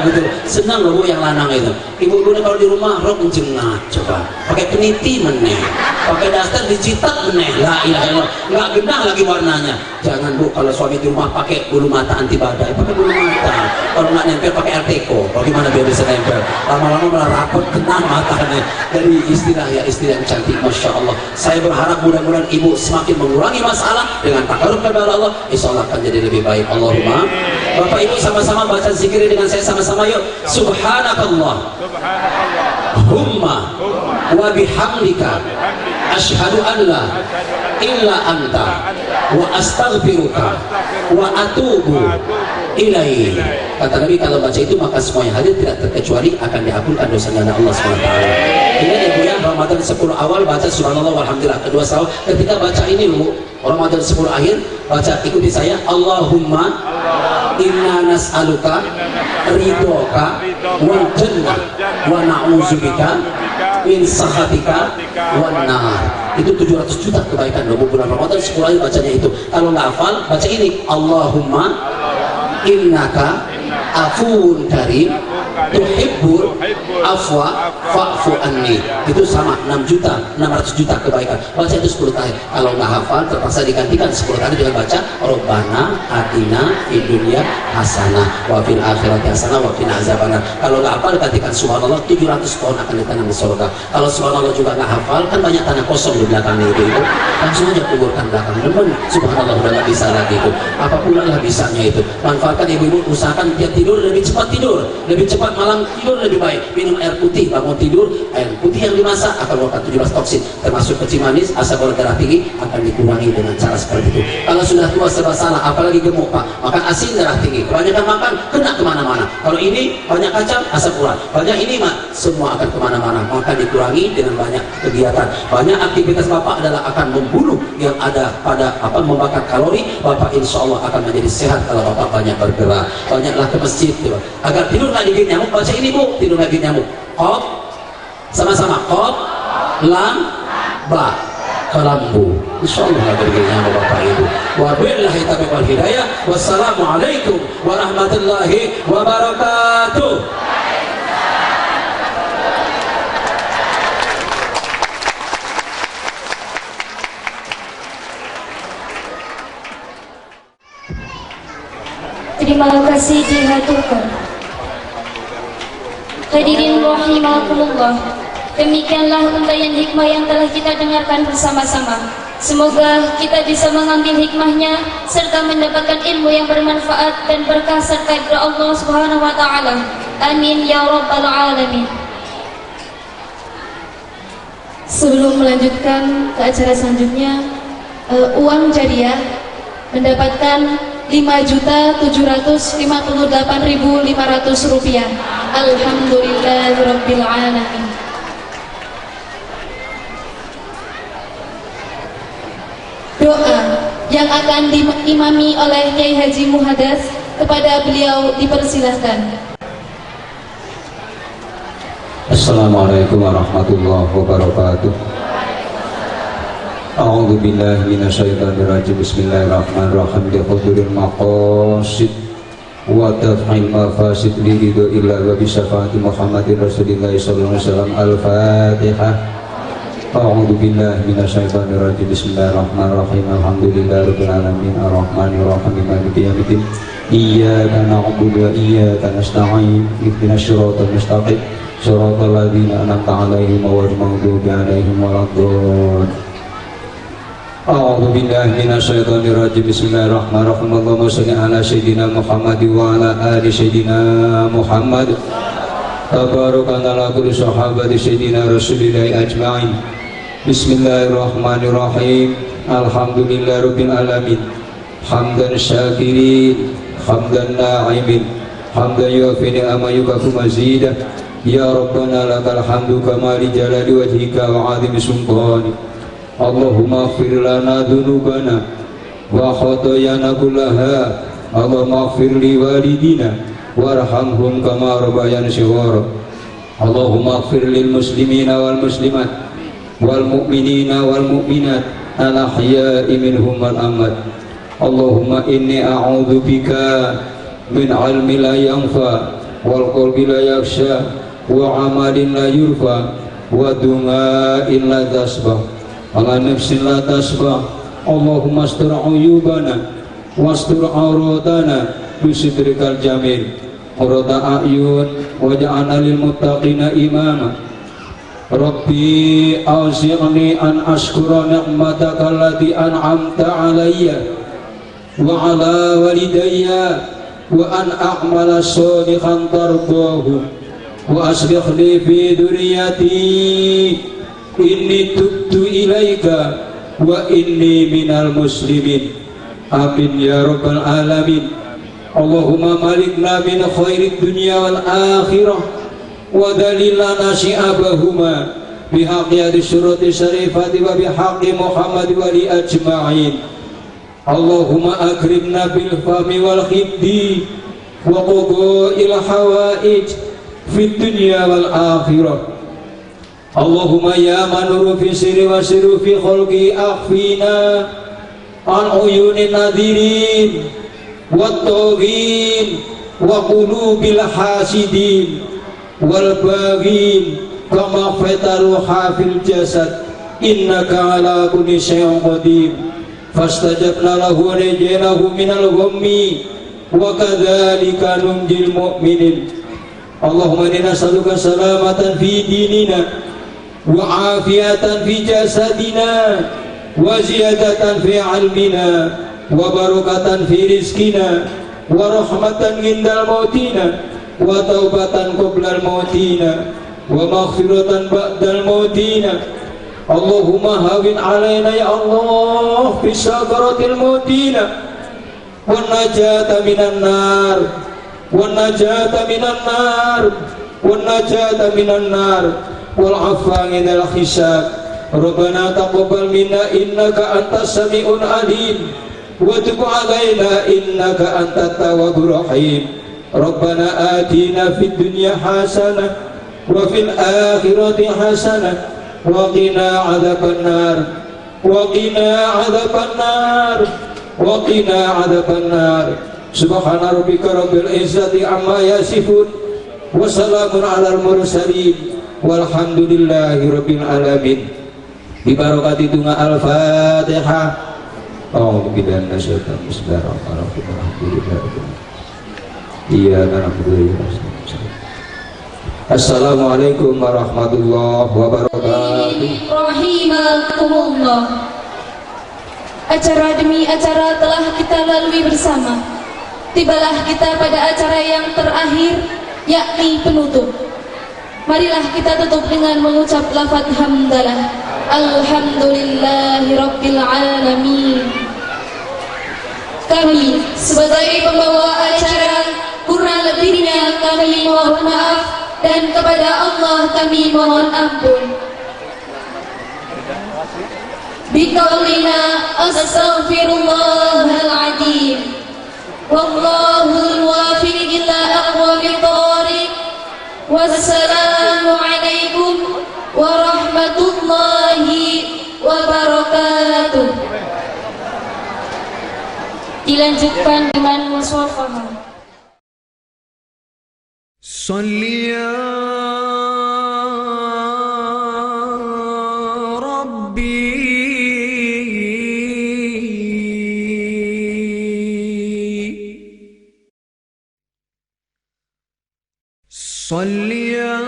gitu. Senang loh Bu yang lanang itu. Ibu-ibu kalau di rumah rok jengat, coba pakai peniti meneh, pakai daster dicitak meneh, la ilaha illallah, nggak genah lagi warnanya. Jangan Bu, kalau suami di rumah pakai bulu mata anti badai, pakai bulu mata. Kalau nggak nempel pakai arteko. Bagaimana biar bisa nempel? Lama-lama malah rapet, kena matanya. Dari istilah yang cantik, masya Allah. Saya berharap mudah-mudahan Ibu semakin mengurangi masalah dengan takarub kepada Allah. Insya Allah akan jadi lebih baik. Allahumma. Bapak Ibu sama-sama baca zikir dengan saya sama-sama yuk. Subhanakallah. Humma wa bihamdika asyhadu an la illa anta wa astaghfiruka wa atubu ilaih. Kata Nabi, kalau baca itu maka semua yang hadir tidak terkecuali akan diampunkan dosanya oleh Allah SWT. Ini ya Bu ya, Ramadan 10 awal baca subhanallah walhamdulillah. Kedua sahur ketika baca ini Bu, Ramadan 10 akhir baca, ikuti saya, Allahumma inna nas'aluka ridhoka wal jannah wa na'udzubika min sakhatika wan nar. Itu 700 juta kebaikan loh bulan Ramadan 10 akhir bacanya itu. Kalau nggak hafal baca ini, Allahumma innaka afuwun karim tuhibbul afwa fa'fu anni. Itu sama 600 juta kebaikan. Baca itu 10 kali. Kalau nggak hafal terpaksa digantikan 10 kali dengan baca Rabbana atina fid dunya hasanah wa fil akhirati hasanah wa qina azabannar. Kalau nggak hafal gantikan subhanallah, 700 pohon akan ditanam di surga. Kalau subhanallah juga nggak hafal, kan banyak tanah kosong di belakangnya itu, langsung aja kuburkan belakang. Namun subhanallah udah nggak bisa lagi itu. Apapun lah bisanya itu. Manfaatkan ibu-ibu, usahakan dia tidur lebih cepat malam tidur lebih baik. Minum air putih, bangun tidur air putih yang dimasak akan mengeluarkan 17 toksin, termasuk kencing manis, asam urat, darah tinggi akan dikurangi dengan cara seperti itu. Kalau sudah tua serba salah, apalagi gemuk Pak, makan asin, darah tinggi, kebanyakan makan kena kemana-mana. Kalau ini banyak kacang, asam urat, banyak ini semua akan kemana-mana. Maka dikurangi dengan banyak kegiatan. Banyak aktivitas Bapak adalah akan membunuh yang ada pada membakar kalori. Bapak insya Allah akan menjadi sehat kalau Bapak banyak bergerak, banyaklah ke masjid agar tidur nggak digigit nyamuk. Baca ini Bu, tidur nggak digigit nyamuk. Qaf, sama-sama qaf, lam, ba, kelambu. Insya Allah nggak digigit nyamuk Bapak Ibu. Wabillahi taufiq wal hidayah. Wassalamualaikum warahmatullahi wabarakatuh. Terima kasih dihaturkan. Hadirin rahimakumullah, demikianlah untayan hikmah yang telah kita dengarkan bersama-sama. Semoga kita bisa mengambil hikmahnya serta mendapatkan ilmu yang bermanfaat dan berkah serta ridha Allah Subhanahu wa taala. Amin ya rabbal alamin. Sebelum melanjutkan ke acara selanjutnya, uang jariah mendapatkan Rp5.758.500. Alhamdulillahirabbil alamin. Doa yang akan diimami oleh Kiai Haji Muhadas, kepada beliau dipersilahkan. Assalamualaikum warahmatullahi wabarakatuh. A'udzu billahi minasyaitonir rajim. Bismillahirrahmanirrahim. Bi qadril maqasid wa daf'il mafasid li ridillah wa bi syafaati Muhammadin Rasulillah sallallahu alaihi wasallam. Al-Fatihah. A'udzu billahi minasyaitonir rajim. Bismillahirrahmanirrahim. Alhamdulillahirabbil alamin arrahmanir rahim maliki yaumiddin. Iyyaka na'budu wa iyyaka nasta'in. Ihdinas siratal mustaqim. Shiratal ladzina an'amta 'alaihim ghairil maghdubi 'alaihim waladdallin. A'udzu billahi minasyaitonir rajim. Bismillahirrahmanirrahim. Allahumma shalli ala sayyidina Muhammad wa ala ali sayyidina Muhammad. Tabarakana ala kulli sahabati sayyidina Rasulillah ajma'in. Bismillahirrahmanirrahim. Alhamdulillahirabbil alamin. Hamdan syakirin, hamdan na'imin, hamdan yuwafi ni'ama yukafu mazidah. Ya Rabbana lakal hamdu kama li jalali wajhika wa 'azimi sultanik. Allahumma ighfir lana dhunubana wa khotoyana kullaha. Allahumma ighfir li walidina warhamhum kama rabbayana shighara. Allahumma ighfir lil muslimina wal muslimat wal mu'minina wal mu'minat al ahya'i minhum wal amwat. Allahumma inni a'udzu bika min 'ilmin la yanfa wal qalbi la yakhsha wa 'amalin la yurfa wa du'ain la tasbah ala nafsin la tasbah. Allahumma astur uyubana wastur auratana bisidrikal jamil qurrata a'yun waj'alna lil muttaqina imama. Rabbi auzi'ni an ashkura ni'mataka allati an'amta 'alayya wa 'ala walidayya wa an a'mala sholihan tardahu wa aslih li fi dhurriyyati inni tubtu ilaika wa inni minal muslimin. Amin ya rabbal alamin. Allahumma malikna min khairid dunya wal akhirah wa dalilana syi'abahuma bihaqqi syurati syarifati wa bihaqqi Muhammad wa li ajma'in. Allahumma akrimna bil fahmi wal khiddi wa qada'il hawaij fid dunya wal akhirah. Allahumma ya manuru fi sirri wa sirru fi khalqi akhfina an uyunin nadirin wa toghin wa qulubil hasidin wal baghin kama fataru hafil jasad innaka ala kulli syai'in qadir. Fastajabna lahu wa najaynahu minal ghammi wa kadzalika nunjil mu'minin. Allahumma inna nas'aluka salamatan fi dinina wa afiyatan fi jasadina wa ziyadatan fi ilmina wa barakatan fi rizkina wa rahmatan indal mautina wa taubatan qoblal mautina wa maghfiratan ba'dal mautina. Allahumma hawin alaina ya Allah fi sakaratil mautina wa najata minan nar wa najata minan nar wa najata minan nar wal afwa minal hisab. Rabbana taqabbal minna innaka antas sami'un alim wa tub 'alaina innaka antat tawwabur rahim. Rabbana atina fid dunya hasanah wa fil akhirati hasanah wa qina 'adzabannar wa qina 'adzabannar wa qina 'adzabannar. Subhana rabbika rabbil izzati amma yasifun wa salamun 'alal mursalin walhamdulillahi rabbil alamin. Bi barakati tunga al-Fatihah. A'udzu billahi minasyaitonir rajim. Bismillahirrahmanirrahim. Alhamdulillahirabbil alamin. Iyyaka na'budu wa iyyaka nasta'in. Assalamualaikum warahmatullahi wabarakatuh. Rahimakumullah. Acara demi acara telah kita lalui bersama. Tibalah kita pada acara yang terakhir, yakni penutup. Marilah kita tutup dengan mengucap lafaz hamdalah. Alhamdulillahi Rabbil Alamin. Kami sebagai pembawa acara, kurang lebihnya kami mohon maaf, dan kepada Allah kami mohon ampun. Biqaulina astaghfirullahal adzim. Wallahul muwaffiq ila aqwamit thoriq. Wassalamu alaikum warahmatullahi wabarakatuh. Dilanjutkan dengan musyawarah. Salli ya Rabbi Salli ya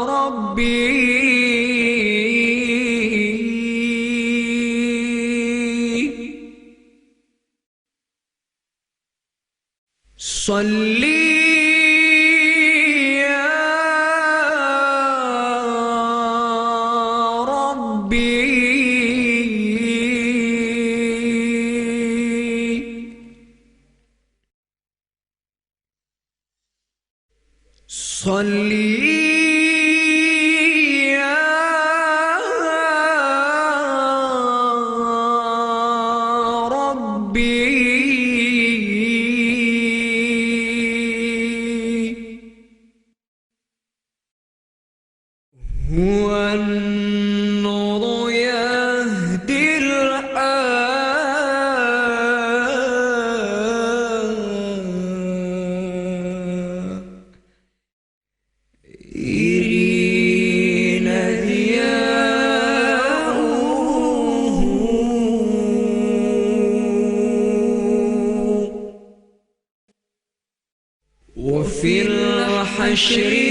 Rabbi Salli ya Rabbi Salli ya Rabbi Huwa an-nuru yahdil irina diyahu wa fil hashri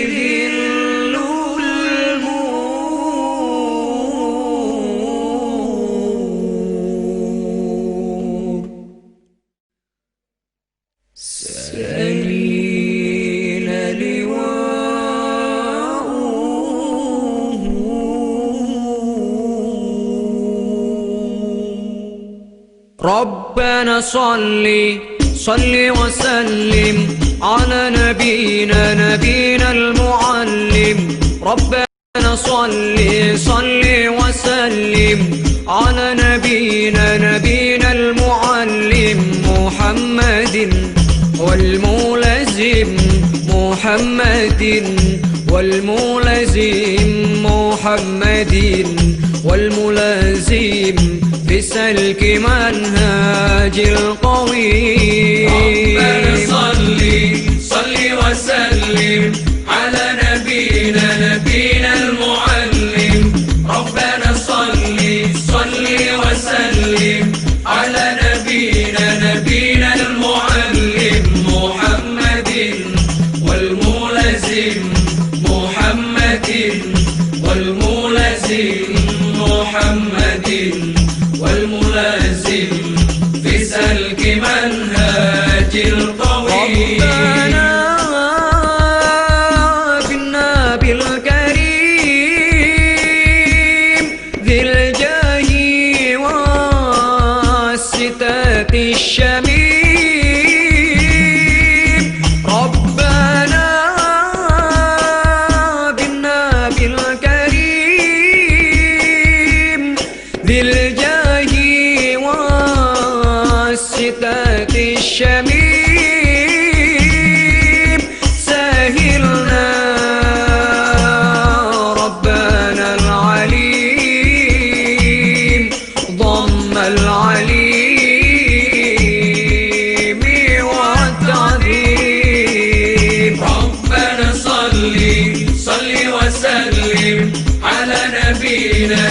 ربنا صل وسلم على نبينا المعلم ربنا صل وسلم على نبينا المعلم محمد والملزم محمد والملازم بسلك منهاج القويم ربنا صل وسلم على نبينا المعلم ربنا صل وسلم على نبينا المعلم محمد والملازم محمد والملازم في سلك منهاج القويم ربنا بالنبي الكريم ذي الجاه والستات الشميم ربنا بالنبي الكريم ذي الجاه والستات الشميم سهلنا ربنا العليم ضم العليم والتعظيم ربنا صل وسلم على نبينا